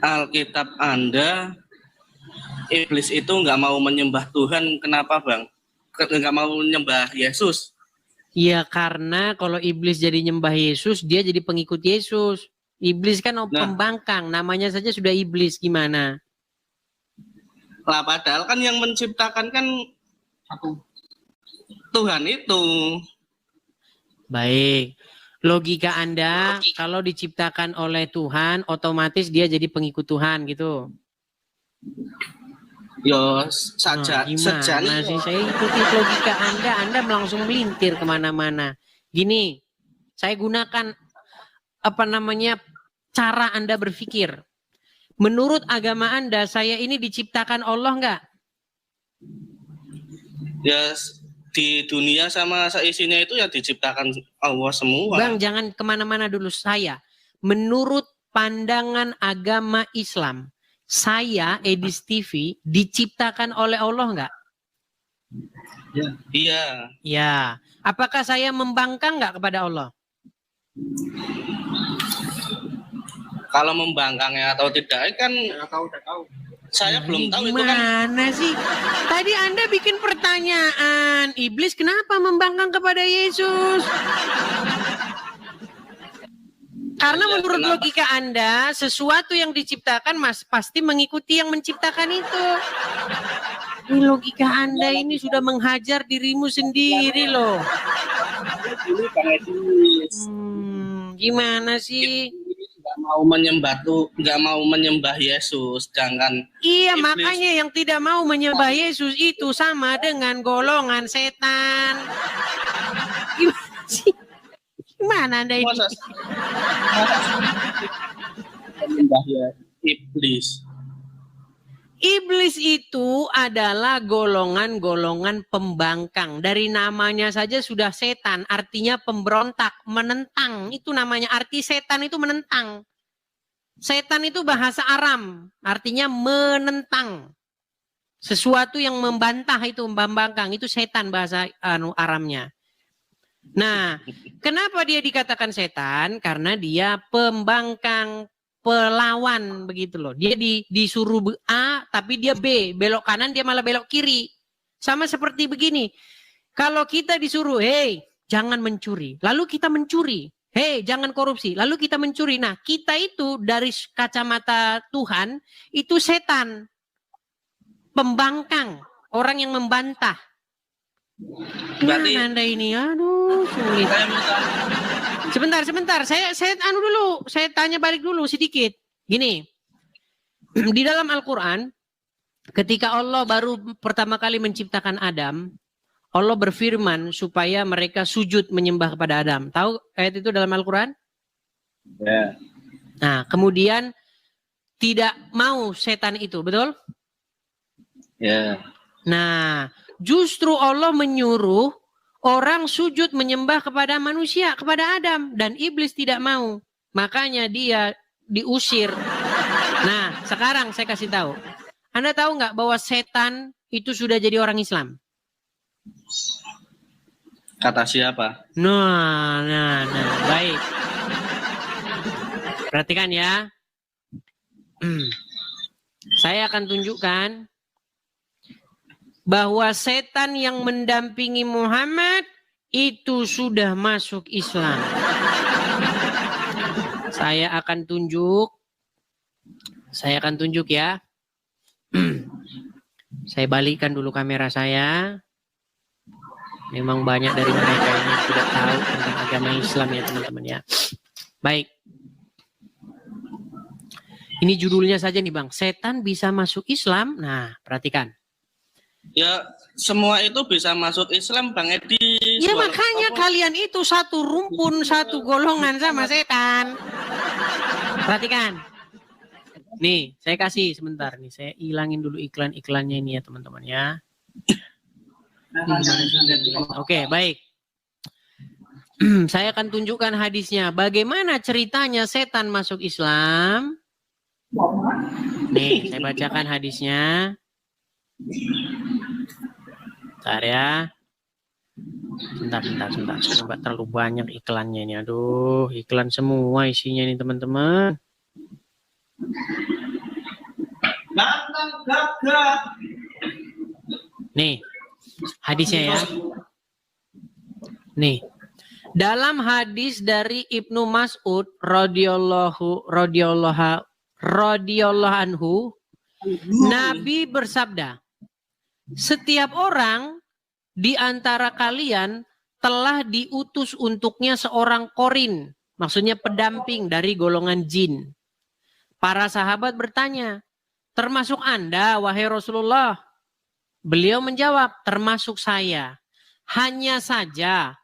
Alkitab Anda iblis itu nggak mau menyembah Tuhan? Kenapa Bang? Nggak mau menyembah Yesus? Ya karena kalau iblis jadi nyembah Yesus, dia jadi pengikut Yesus. Iblis kan pembangkang, namanya saja sudah iblis, gimana? Lah padahal kan yang menciptakan kan Tuhan itu. Baik. Logika Anda, kalau diciptakan oleh Tuhan, otomatis dia jadi pengikut Tuhan gitu. Yo saja Gimana sih? Saya ikuti logika Anda langsung melintir kemana-mana. Gini, saya gunakan cara Anda berpikir. Menurut agama Anda, saya ini diciptakan Allah enggak? Ya di dunia sama seisinya itu ya diciptakan Allah semua. Bang, jangan kemana-mana dulu. Saya, menurut pandangan agama Islam, saya, Edis TV, diciptakan oleh Allah enggak? Ya. Iya. Ya. Apakah saya membangkang enggak kepada Allah? Kalau membangkangnya atau tidak kan tahu. Saya belum tahu itu kan. Gimana sih? Tadi Anda bikin pertanyaan, iblis kenapa membangkang kepada Yesus? Karena menurut logika Anda, sesuatu yang diciptakan pasti mengikuti yang menciptakan itu. Ini logika Anda ini sudah menghajar dirimu sendiri loh. Gimana sih? Nggak mau menyembah Yesus, jangan. Iya, iblis. makanya yang tidak mau menyembah Yesus itu sama dengan golongan setan. Gimana sih? Gimana Anda ini? Menyembah ya iblis. Iblis itu adalah golongan-golongan pembangkang. Dari namanya saja sudah setan, artinya pemberontak, menentang. Itu namanya, arti setan itu menentang. Setan itu bahasa Aram, artinya menentang. Sesuatu yang membantah itu, membangkang, itu setan bahasa Aramnya. Nah, kenapa dia dikatakan setan? Karena dia pembangkang, pelawan begitu loh. Dia disuruh A tapi dia B, belok kanan dia malah belok kiri. Sama seperti begini. Kalau kita disuruh, "Hei, jangan mencuri." Lalu kita mencuri. "Hei, jangan korupsi." Lalu kita mencuri. Nah, kita itu dari kacamata Tuhan itu setan. Pembangkang, orang yang membantah. Berarti Anda ini, aduh, sulit. Sebentar. Saya dulu. Saya tanya balik dulu sedikit. Gini. Di dalam Al-Qur'an ketika Allah baru pertama kali menciptakan Adam, Allah berfirman supaya mereka sujud menyembah kepada Adam. Tahu ayat itu dalam Al-Qur'an? ya. Nah, kemudian tidak mau setan itu, betul? Ya. Nah, justru Allah menyuruh orang sujud menyembah kepada manusia, kepada Adam. Dan iblis tidak mau. Makanya dia diusir. Nah, sekarang saya kasih tahu. Anda tahu nggak bahwa setan itu sudah jadi orang Islam? Kata siapa? Nah, baik. Perhatikan ya. Saya akan tunjukkan bahwa setan yang mendampingi Muhammad itu sudah masuk Islam. Saya akan tunjuk ya. Saya balikkan dulu kamera saya. Memang banyak dari mereka ini tidak tahu tentang agama Islam ya teman-teman ya. Baik. Ini judulnya saja nih Bang. Setan bisa masuk Islam. Nah, perhatikan. Ya, semua itu bisa masuk Islam, Bang Edi. Ya makanya kalian itu satu rumpun, satu golongan sama setan. Perhatikan. Nih, saya kasih sebentar nih. Saya hilangin dulu iklan-iklannya ini ya teman-teman ya. Oke, baik. Saya akan tunjukkan hadisnya. Bagaimana ceritanya setan masuk Islam? Nih, saya bacakan hadisnya. Bentar ya. Bentar. Coba terlalu banyak iklannya ini. Aduh, iklan semua isinya nih teman-teman. Nih, hadisnya ya. Nih. Dalam hadis dari Ibnu Mas'ud radhiyallahu anhu, Nabi bersabda, "Setiap orang di antara kalian telah diutus untuknya seorang korin," maksudnya pendamping dari golongan jin. Para sahabat bertanya, "Termasuk Anda, wahai Rasulullah?" Beliau menjawab, "Termasuk saya. Hanya saja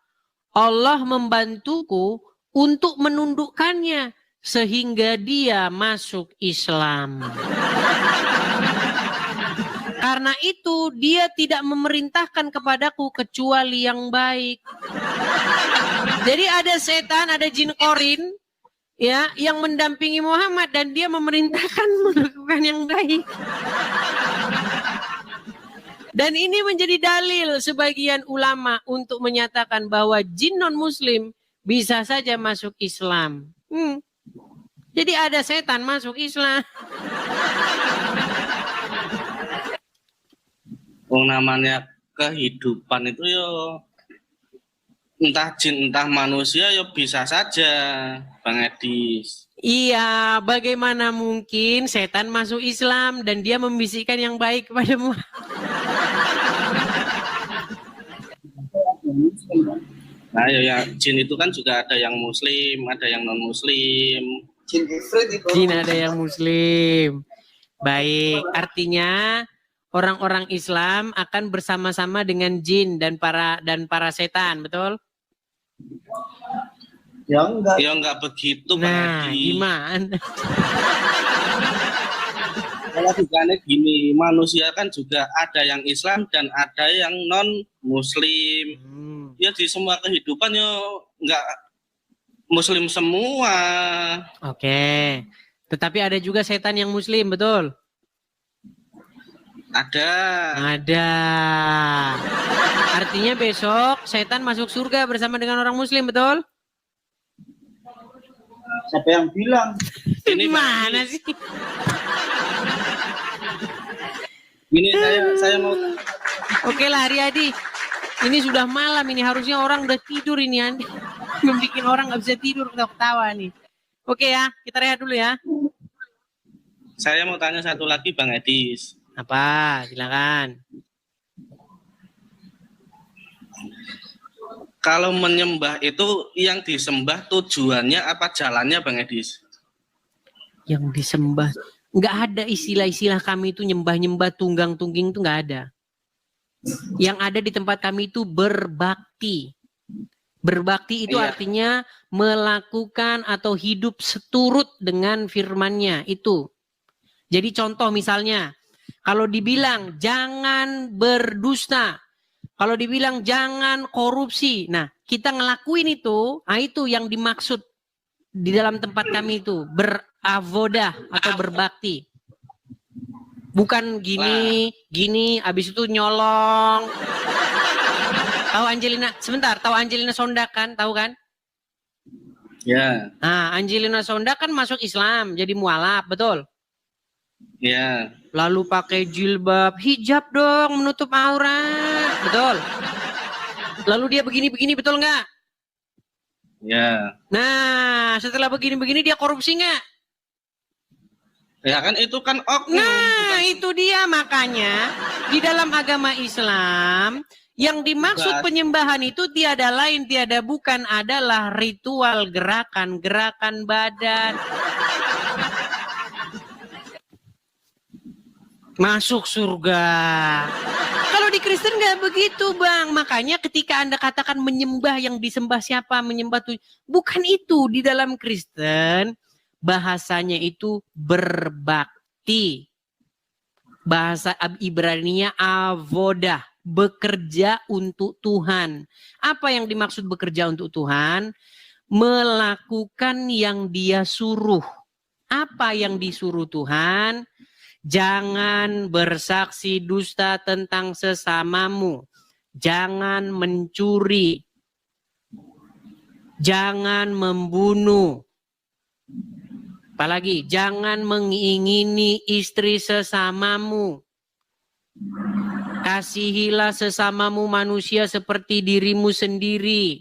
Allah membantuku untuk menundukkannya sehingga dia masuk Islam. Karena itu dia tidak memerintahkan kepadaku kecuali yang baik." Jadi ada setan, ada jin korin ya yang mendampingi Muhammad dan dia memerintahkan melakukan yang baik. Dan ini menjadi dalil sebagian ulama untuk menyatakan bahwa jin non-muslim bisa saja masuk Islam. Jadi ada setan masuk Islam. Namanya kehidupan itu yo entah jin entah manusia yo bisa saja, Bang Edi. Iya, bagaimana mungkin setan masuk Islam dan dia membisikkan yang baik kepadamu? Nah, ya jin itu kan juga ada yang muslim, ada yang non muslim. Jin ada yang muslim. Baik, artinya orang-orang Islam akan bersama-sama dengan jin dan para setan, betul? Ya enggak begitu, Bang Nah, Edi. gimana? logikanya gini, manusia kan juga ada yang Islam dan ada yang non Muslim. Ya di semua kehidupan ya nggak Muslim semua. Oke. Tetapi ada juga setan yang Muslim, betul? Ada. Ada. Artinya besok setan masuk surga bersama dengan orang Muslim, betul? Siapa yang bilang? Ini Gimana sih? Ini saya mau Oke lah Haryadi. Ini sudah malam ini, harusnya orang udah tidur ini Anda. Membikin orang nggak bisa tidur ketawa-ketawa nih. Oke ya, kita rehat dulu ya. Saya mau tanya satu lagi Bang Edis. Apa? Silakan. Kalau menyembah itu yang disembah tujuannya apa jalannya Bang Edis? Yang disembah. Nggak ada istilah-istilah kami itu nyembah-nyembah tunggang-tungging itu nggak ada. Yang ada di tempat kami itu berbakti. Berbakti itu Iya. artinya melakukan atau hidup seturut dengan firman-Nya itu. Jadi contoh misalnya, kalau dibilang jangan berdusta, kalau dibilang jangan korupsi, nah kita ngelakuin itu, nah itu yang dimaksud di dalam tempat kami itu, beravodah atau berbakti. Bukan gini, abis itu nyolong. Tahu Angelina, sebentar, tahu Angelina Sondak kan, tahu kan? Ya, Nah, Angelina Sondak kan masuk Islam, jadi mualaf, betul? ya, Lalu pakai jilbab, hijab dong, menutup aurat, betul? Lalu dia begini-begini, betul nggak? ya. Nah, setelah begini-begini dia korupsi nggak? Ya kan itu kan oknum. Nah, bukan- itu dia makanya di dalam agama Islam yang dimaksud Bas. penyembahan itu tiada lain tiada bukan adalah ritual gerakan badan. Masuk surga. Kalau di Kristen nggak begitu, Bang. Makanya ketika Anda katakan menyembah, yang disembah siapa? Menyembah tuh bukan itu. Di dalam Kristen bahasanya itu berbakti. Bahasa Ibrani-nya avodah, bekerja untuk Tuhan. Apa yang dimaksud bekerja untuk Tuhan? Melakukan yang Dia suruh. Apa yang disuruh Tuhan? Jangan bersaksi dusta tentang sesamamu. Jangan mencuri. Jangan membunuh. Apalagi, jangan mengingini istri sesamamu. Kasihilah sesamamu manusia seperti dirimu sendiri.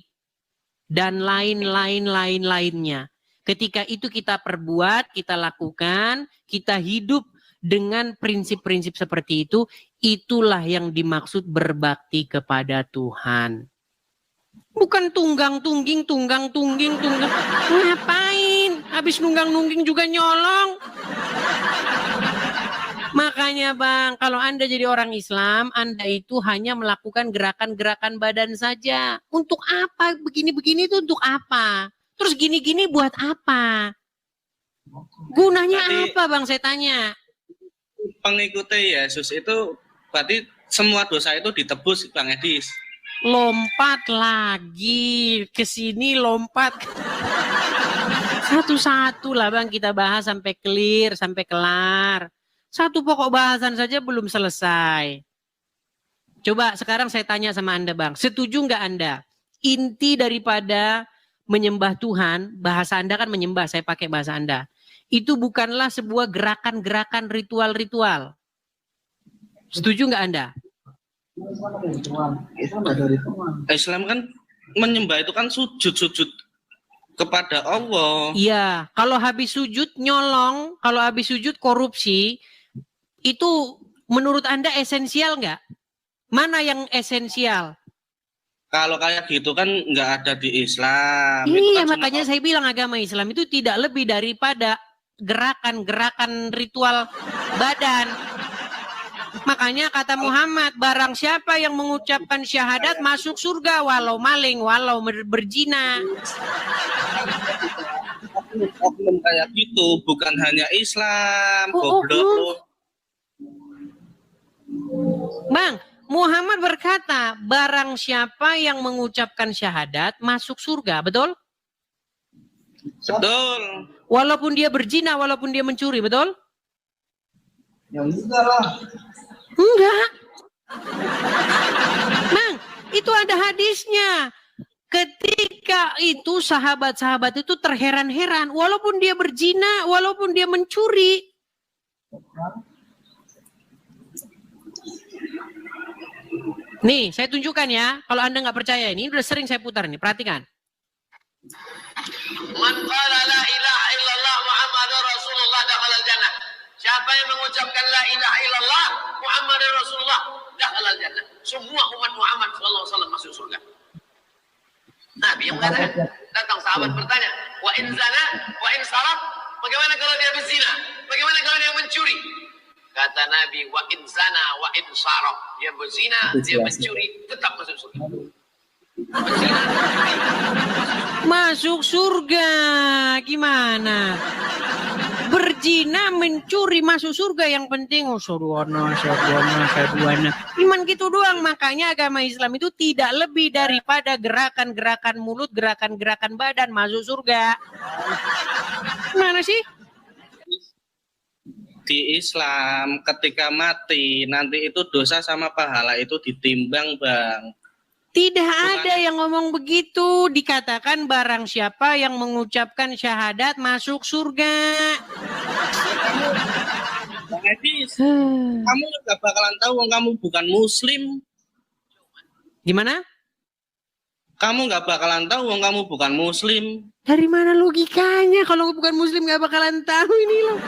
Dan lain-lainnya. Ketika itu kita perbuat, kita lakukan, kita hidup dengan prinsip-prinsip seperti itu, itulah yang dimaksud berbakti kepada Tuhan. Bukan tunggang-tungging. Ngapain? Habis nunggang-nungging juga nyolong. Makanya Bang, kalau Anda jadi orang Islam, Anda itu hanya melakukan gerakan-gerakan badan saja. Untuk apa? Begini-begini itu untuk apa? Terus gini-gini buat apa? Gunanya Berarti- apa Bang, saya tanya? Pengikuti Yesus itu berarti semua dosa itu ditebus Bang Edis. Lompat lagi ke sini, lompat satu-satu lah Bang, kita bahas sampai clear, sampai kelar. Satu pokok bahasan saja belum selesai. Coba sekarang saya tanya sama Anda Bang, setuju nggak Anda? Inti daripada menyembah Tuhan, bahasa Anda kan menyembah, saya pakai bahasa Anda. Itu bukanlah sebuah gerakan-gerakan ritual-ritual. Setuju nggak Anda? Islam kan menyembah itu kan sujud kepada Allah. Iya, kalau habis sujud nyolong, kalau habis sujud korupsi, itu menurut Anda esensial nggak? Mana yang esensial? Kalau kayak gitu kan nggak ada di Islam. Itu Iya, kan cuma makanya saya bilang agama Islam itu tidak lebih daripada gerakan-gerakan ritual badan. Makanya kata Muhammad, barang siapa yang mengucapkan syahadat masuk surga walau maling, walau berzina. oknum kayak gitu, bukan hanya Islam, Oh, goblok oknum. lu. Bang, Muhammad berkata, barang siapa yang mengucapkan syahadat masuk surga, betul? Betul. Walaupun dia berzina, walaupun dia mencuri, betul? Ya enggak lah. Enggak. Bang, itu ada hadisnya. Ketika itu sahabat-sahabat itu terheran-heran, walaupun dia berzina, walaupun dia mencuri. Nih, saya tunjukkan ya. Kalau Anda nggak percaya ini udah sering saya putar nih. Perhatikan. Man qala la ilaha illallah Muhammadur Rasulullah dakhala jannah. Siapa yang mengucapkan la ilaha illallah Muhammadur Rasulullah dakhala jannah. Semua umat Muhammad sallallahu alaihi wasallam masuk surga. Nabi yang mengatakan, datang sahabat bertanya, wa in zana, wa in saraf, bagaimana kalau dia berzina? Bagaimana kalau dia mencuri? Kata Nabi, wa in zana, wa in saraf, dia berzina, dia mencuri, tetap masuk surga. Berzina, mencuri, Masuk surga. Gimana? Berzina, mencuri, masuk surga. Yang penting, saduana. Iman gitu doang. Makanya agama Islam itu tidak lebih daripada gerakan-gerakan mulut, gerakan-gerakan badan masuk surga. Mana sih? Di Islam ketika mati nanti itu dosa sama pahala itu ditimbang, Bang. Tidak ada yang ngomong begitu. Dikatakan barang siapa yang mengucapkan syahadat masuk surga. Bang Edis, kamu nggak bakalan tahu kamu bukan muslim. Gimana? Kamu nggak bakalan tahu kamu bukan muslim. Dari mana logikanya? Kalau bukan muslim gak bakalan tahu ini loh.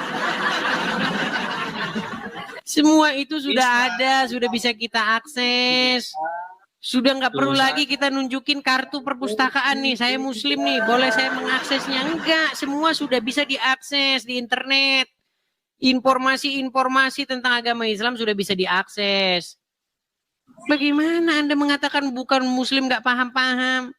Semua itu sudah ada, sudah bisa kita akses. Sudah nggak perlu lagi kita nunjukin kartu perpustakaan nih. Saya muslim nih, boleh saya mengaksesnya? Enggak, semua sudah bisa diakses di internet. Informasi-informasi tentang agama Islam sudah bisa diakses. Bagaimana Anda mengatakan bukan muslim nggak paham-paham?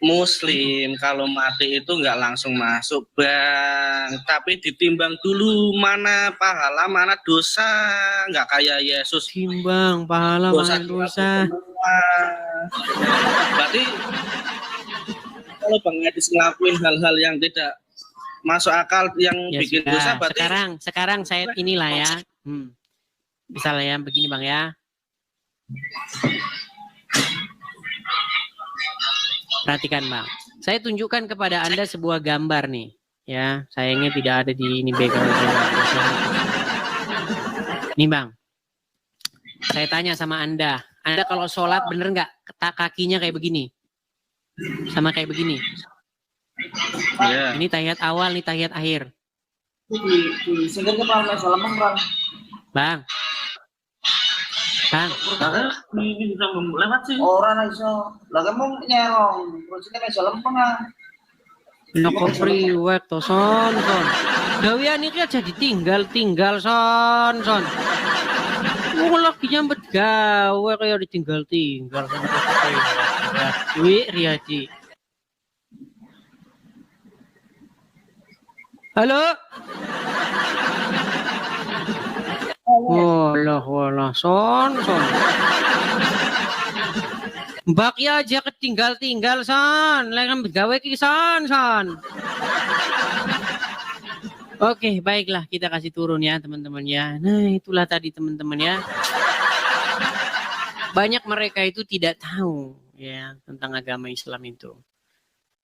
Muslim kalau mati itu nggak langsung masuk, Bang, tapi ditimbang dulu mana pahala mana dosa, nggak kayak Yesus Timbang pahala mana dosa. Berarti kalau Bang Edis ngelakuin hal-hal yang tidak masuk akal yang Ya bikin sudah. dosa, berarti Sekarang saya inilah ya. Misalnya ya begini Bang ya. Perhatikan Bang, saya tunjukkan kepada Anda sebuah gambar nih, ya. Sayangnya tidak ada di ini background. Nih Bang, saya tanya sama Anda kalau sholat bener nggak kakinya kayak begini, sama kayak begini? ya. Ini tahiyat awal, nih tahiyat akhir. Bang, Bisa lewat sih. Orang iso. Lah kamu nyerong, terus ini iso lempeng ah. noko priwet to son. Gawean iki aja ditinggal son. Lagi nyambet gawe kaya ditinggal. Wih, Riyadi. Halo? Walah, son. Mbak ya aja ketinggal son. Lengan begawe ki son. Oke, baiklah kita kasih turun ya teman-teman ya. Nah, itulah tadi teman-teman ya. Banyak mereka itu tidak tahu ya tentang agama Islam itu.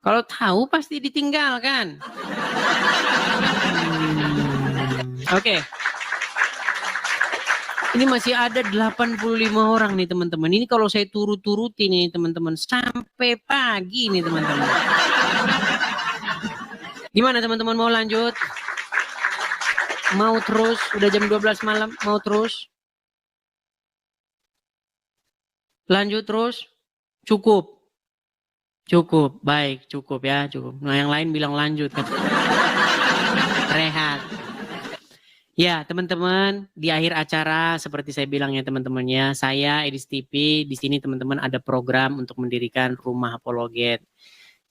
Kalau tahu pasti ditinggalkan. Oke. Ini masih ada 85 orang nih teman-teman. Ini kalau saya turut-turutin nih teman-teman. Sampai pagi nih teman-teman. Gimana teman-teman, mau lanjut? Mau terus? Udah jam 12 malam. Mau terus? Lanjut terus? Cukup? Cukup. Baik, cukup ya. Cukup. Nah yang lain bilang lanjut. Rehat. Ya teman-teman, di akhir acara seperti saya bilang ya teman-teman ya, saya Edis TV di sini teman-teman ada program untuk mendirikan rumah apologet.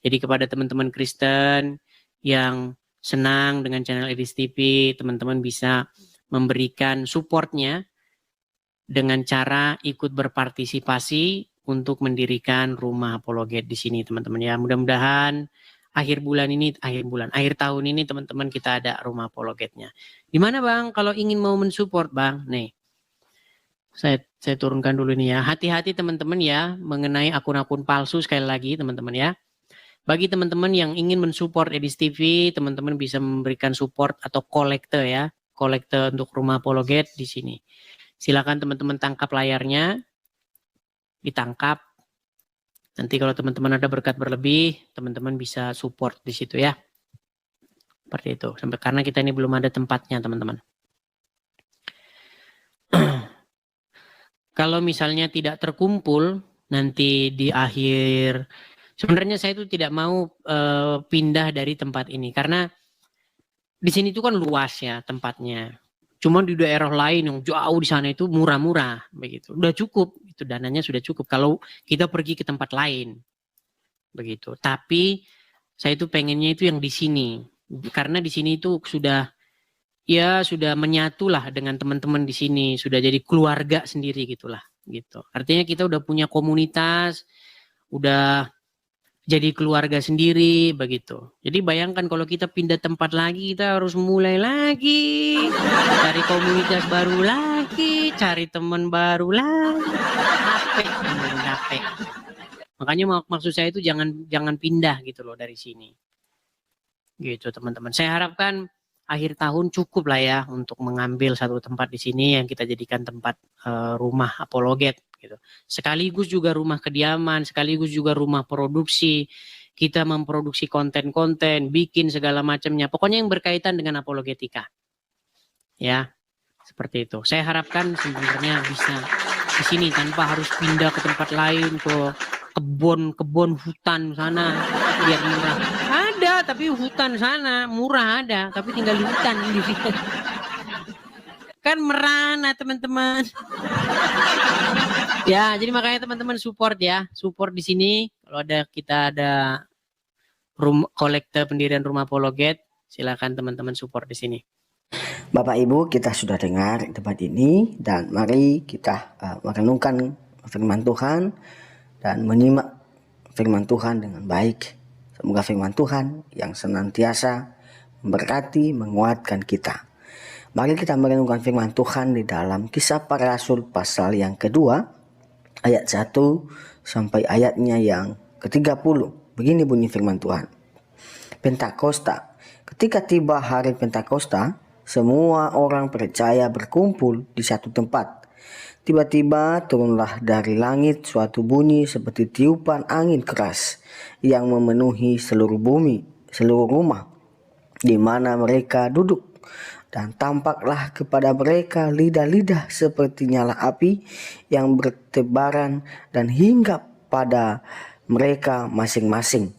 Jadi kepada teman-teman Kristen yang senang dengan channel Edis TV, teman-teman bisa memberikan supportnya dengan cara ikut berpartisipasi untuk mendirikan rumah apologet di sini teman-teman ya. Mudah-mudahan akhir tahun ini teman-teman kita ada rumah apologetnya. Di mana Bang kalau ingin mau mensupport Bang? Nih. Saya turunkan dulu nih ya. Hati-hati teman-teman ya mengenai akun-akun palsu sekali lagi teman-teman ya. Bagi teman-teman yang ingin mensupport Edis TV, teman-teman bisa memberikan support atau kolekte ya. Kolekte untuk rumah apologet di sini. Silakan teman-teman tangkap layarnya. Ditangkap. Nanti kalau teman-teman ada berkat berlebih, teman-teman bisa support di situ ya. Seperti itu. Sampai karena kita ini belum ada tempatnya teman-teman. Kalau misalnya tidak terkumpul nanti di akhir, sebenarnya saya itu tidak mau pindah dari tempat ini karena di sini itu kan luas ya tempatnya. Cuman di daerah lain yang jauh di sana itu murah-murah begitu. Udah cukup, itu dananya sudah cukup kalau kita pergi ke tempat lain. Begitu. Tapi saya itu pengennya itu yang di sini. Karena di sini itu sudah menyatulah dengan teman-teman di sini, sudah jadi keluarga sendiri gitulah, gitu. Artinya kita udah punya komunitas, udah jadi keluarga sendiri begitu. Jadi bayangkan kalau kita pindah tempat lagi, kita harus mulai lagi, cari komunitas baru lagi, cari teman baru lagi, capek. Makanya maksud saya itu jangan pindah gitu loh dari sini, gitu teman-teman. Saya harapkan akhir tahun cukup lah ya untuk mengambil satu tempat di sini yang kita jadikan tempat rumah apologet gitu. Sekaligus juga rumah kediaman, sekaligus juga rumah produksi. Kita memproduksi konten-konten, bikin segala macamnya. Pokoknya yang berkaitan dengan apologetika. Ya, seperti itu. Saya harapkan sebenarnya bisa di sini tanpa harus pindah ke tempat lain, ke kebun hutan sana biar murah. Ada, tapi hutan sana murah ada, tapi tinggal di hutan. Kan merana teman-teman. Ya, jadi makanya teman-teman support ya, support di sini. Kalau kita ada kolekte pendirian rumah apologet, silakan teman-teman support di sini. Bapak Ibu, kita sudah dengar debat ini dan mari kita merenungkan firman Tuhan dan menyimak firman Tuhan dengan baik. Semoga firman Tuhan yang senantiasa memberkati, menguatkan kita. Mari kita merenungkan firman Tuhan di dalam Kisah Para Rasul pasal yang kedua, ayat 1 sampai ayatnya yang ke-30. Begini bunyi firman Tuhan. Pentakosta. Ketika tiba hari Pentakosta, semua orang percaya berkumpul di satu tempat. Tiba-tiba turunlah dari langit suatu bunyi seperti tiupan angin keras yang memenuhi seluruh bumi, seluruh rumah di mana mereka duduk. Dan tampaklah kepada mereka lidah-lidah seperti nyala api yang bertebaran dan hinggap pada mereka masing-masing.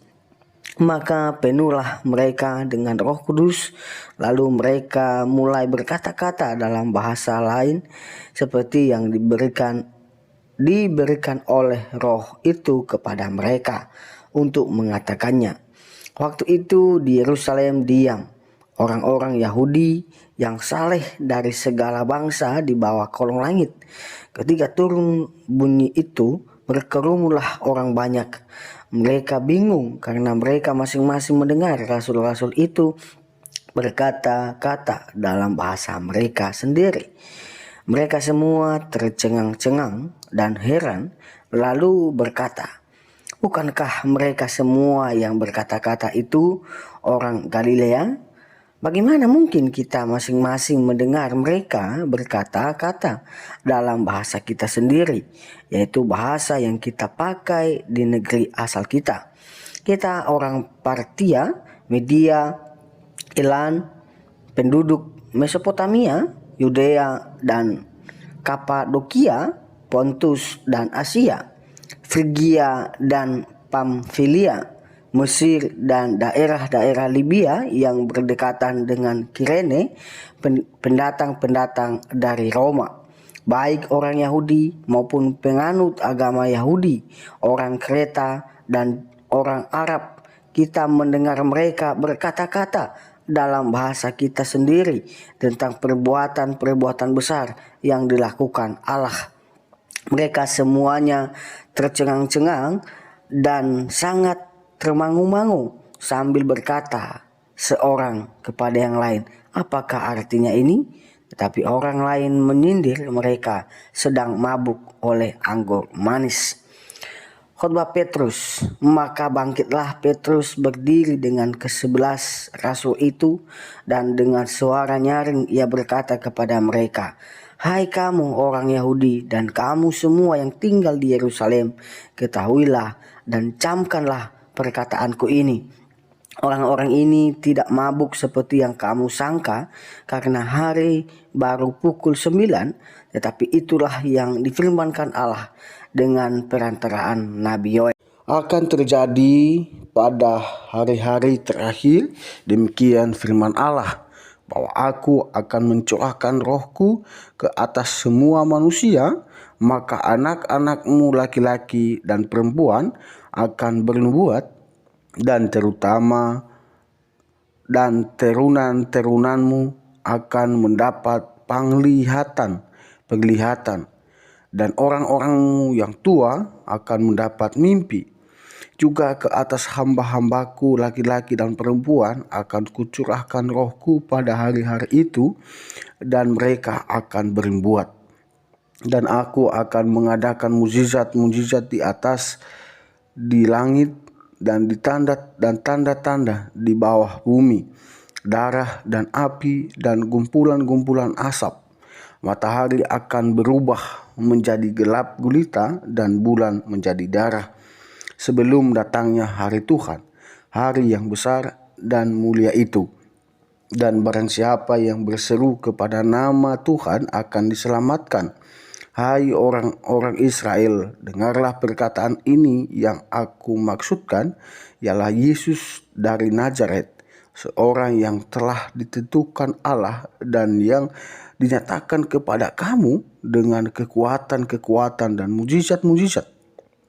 Maka penuhlah mereka dengan Roh Kudus, lalu mereka mulai berkata-kata dalam bahasa lain seperti yang diberikan oleh Roh itu kepada mereka untuk mengatakannya. Waktu itu di Yerusalem diam orang-orang Yahudi yang saleh dari segala bangsa di bawah kolong langit. Ketika turun bunyi itu, berkerumulah orang banyak. Mereka bingung karena mereka masing-masing mendengar rasul-rasul itu berkata-kata dalam bahasa mereka sendiri. Mereka semua tercengang-cengang dan heran, lalu berkata, "Bukankah mereka semua yang berkata-kata itu orang Galilea? Bagaimana mungkin kita masing-masing mendengar mereka berkata-kata dalam bahasa kita sendiri, yaitu bahasa yang kita pakai di negeri asal kita? Kita orang Partia, Media, Elam, penduduk Mesopotamia, Yudea dan Kapadokia, Pontus dan Asia, Frigia dan Pamfilia, Mesir dan daerah-daerah Libya yang berdekatan dengan Kirene, pendatang-pendatang dari Roma, baik orang Yahudi maupun penganut agama Yahudi, orang Kreta dan orang Arab. Kita mendengar mereka berkata-kata dalam bahasa kita sendiri tentang perbuatan-perbuatan besar yang dilakukan Allah. Mereka semuanya tercengang-cengang dan sangat termangu-mangu sambil berkata seorang kepada yang lain, "Apakah artinya ini?" Tetapi orang lain menyindir mereka sedang mabuk oleh anggur manis. Khotbah Petrus. Maka bangkitlah Petrus berdiri dengan ke-11 rasul itu, dan dengan suara nyaring ia berkata kepada mereka, "Hai kamu orang Yahudi dan kamu semua yang tinggal di Yerusalem, ketahuilah dan camkanlah perkataanku ini. Orang-orang ini tidak mabuk seperti yang kamu sangka, karena hari baru pukul 9, tetapi itulah yang difirmankan Allah dengan perantaraan Nabi Yoel akan terjadi pada hari-hari terakhir. Demikian firman Allah, bahwa aku akan mencurahkan rohku ke atas semua manusia, maka anak-anakmu laki-laki dan perempuan akan bernubuat, dan terunan-terunanmu akan mendapat penglihatan, dan orang-orangmu yang tua akan mendapat mimpi. Juga ke atas hamba-hambaku laki-laki dan perempuan akan kucurahkan rohku pada hari-hari itu, dan mereka akan bernubuat. Dan aku akan mengadakan mujizat-mujizat di langit dan tanda-tanda di bawah bumi, darah dan api dan gumpulan-gumpulan asap. Matahari akan berubah menjadi gelap gulita dan bulan menjadi darah, sebelum datangnya hari Tuhan, hari yang besar dan mulia itu. Dan barang siapa yang berseru kepada nama Tuhan akan diselamatkan. Hai orang-orang Israel, dengarlah perkataan ini yang aku maksudkan, ialah Yesus dari Nazaret, seorang yang telah ditentukan Allah dan yang dinyatakan kepada kamu dengan kekuatan-kekuatan dan mujizat-mujizat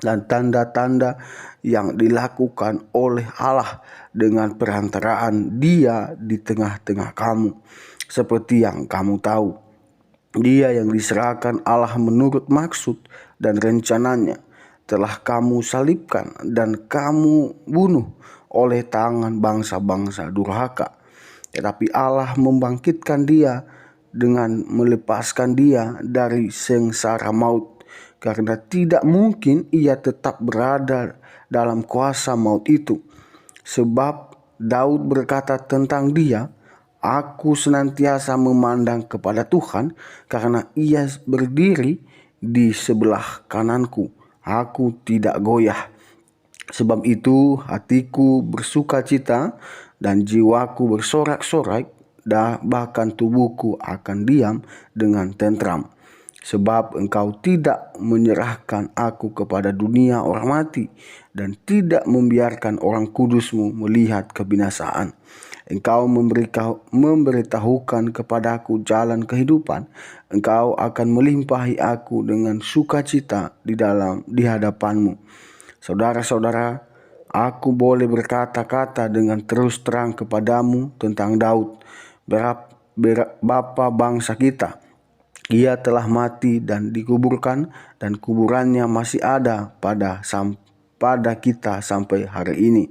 dan tanda-tanda yang dilakukan oleh Allah dengan perantaraan Dia di tengah-tengah kamu. Seperti yang kamu tahu, Dia yang diserahkan Allah menurut maksud dan rencananya telah kamu salibkan dan kamu bunuh oleh tangan bangsa-bangsa durhaka. Tetapi Allah membangkitkan Dia dengan melepaskan Dia dari sengsara maut, karena tidak mungkin Ia tetap berada dalam kuasa maut itu. Sebab Daud berkata tentang Dia, "Aku senantiasa memandang kepada Tuhan, karena Ia berdiri di sebelah kananku. Aku tidak goyah. Sebab itu hatiku bersukacita dan jiwaku bersorak-sorai, bahkan tubuhku akan diam dengan tentram. Sebab Engkau tidak menyerahkan aku kepada dunia orang mati, dan tidak membiarkan orang kudus-Mu melihat kebinasaan. Engkau memberitahukan kepadaku jalan kehidupan. Engkau akan melimpahi aku dengan sukacita di hadapan-Mu." Saudara-saudara, aku boleh berkata-kata dengan terus terang kepadamu tentang Daud, bapa bangsa kita. Ia telah mati dan dikuburkan, dan kuburannya masih ada pada kita sampai hari ini.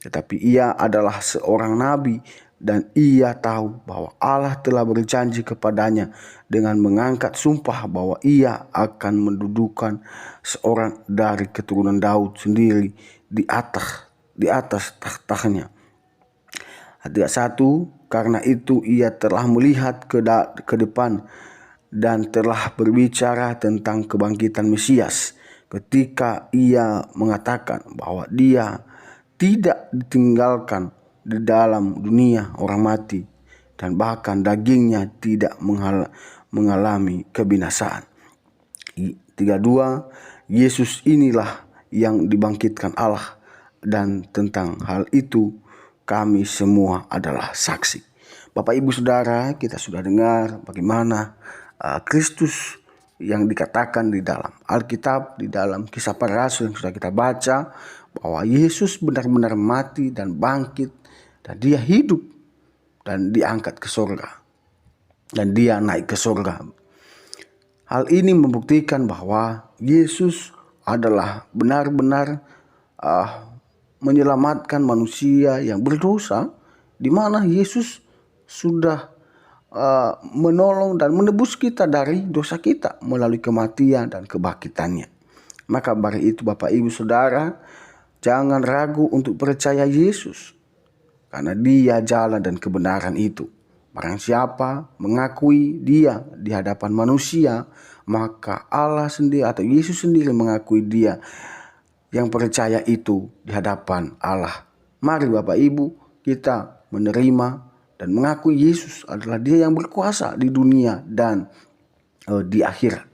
Tetapi ia adalah seorang nabi, dan ia tahu bahwa Allah telah berjanji kepadanya dengan mengangkat sumpah bahwa ia akan mendudukan seorang dari keturunan Daud sendiri di atas tahtanya. Ayat 1, karena itu ia telah melihat ke depan dan telah berbicara tentang kebangkitan Mesias, ketika ia mengatakan bahwa Dia tidak ditinggalkan di dalam dunia orang mati, dan bahkan dagingnya tidak mengalami kebinasaan. 32, Yesus inilah yang dibangkitkan Allah, dan tentang hal itu kami semua adalah saksi. Bapak Ibu Saudara, kita sudah dengar bagaimana Kristus yang dikatakan di dalam Alkitab, di dalam Kisah Para Rasul yang sudah kita baca, bahwa Yesus benar-benar mati dan bangkit, dan Dia hidup dan diangkat ke surga. Dan dia naik ke surga. Hal ini membuktikan bahwa Yesus adalah benar-benar menyelamatkan manusia yang berdosa, di mana Yesus sudah menolong dan menebus kita dari dosa kita melalui kematian dan kebangkitannya. Maka dari itu Bapak Ibu Saudara, jangan ragu untuk percaya Yesus, karena dia jalan dan kebenaran itu. Barang siapa mengakui dia di hadapan manusia, maka Allah sendiri atau Yesus sendiri mengakui dia yang percaya itu di hadapan Allah. Mari Bapak Ibu kita menerima dan mengakui Yesus adalah dia yang berkuasa di dunia dan di akhirat.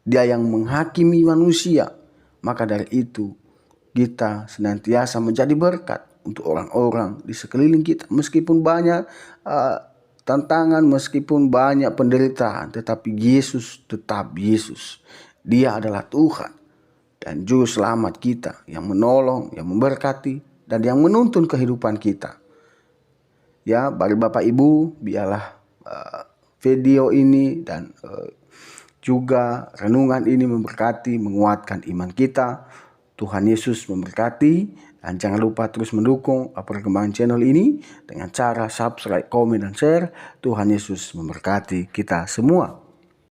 Dia yang menghakimi manusia. Maka dari itu kita senantiasa menjadi berkat untuk orang-orang di sekeliling kita. Meskipun banyak tantangan, meskipun banyak penderitaan, tetapi Yesus tetap Yesus. Dia adalah Tuhan dan Juru Selamat kita yang menolong, yang memberkati, dan yang menuntun kehidupan kita. Ya, bagi Bapak Ibu, biarlah video ini dan juga renungan ini memberkati, menguatkan iman kita. Tuhan Yesus memberkati. Dan jangan lupa terus mendukung perkembangan channel ini dengan cara subscribe, komen, dan share. Tuhan Yesus memberkati kita semua.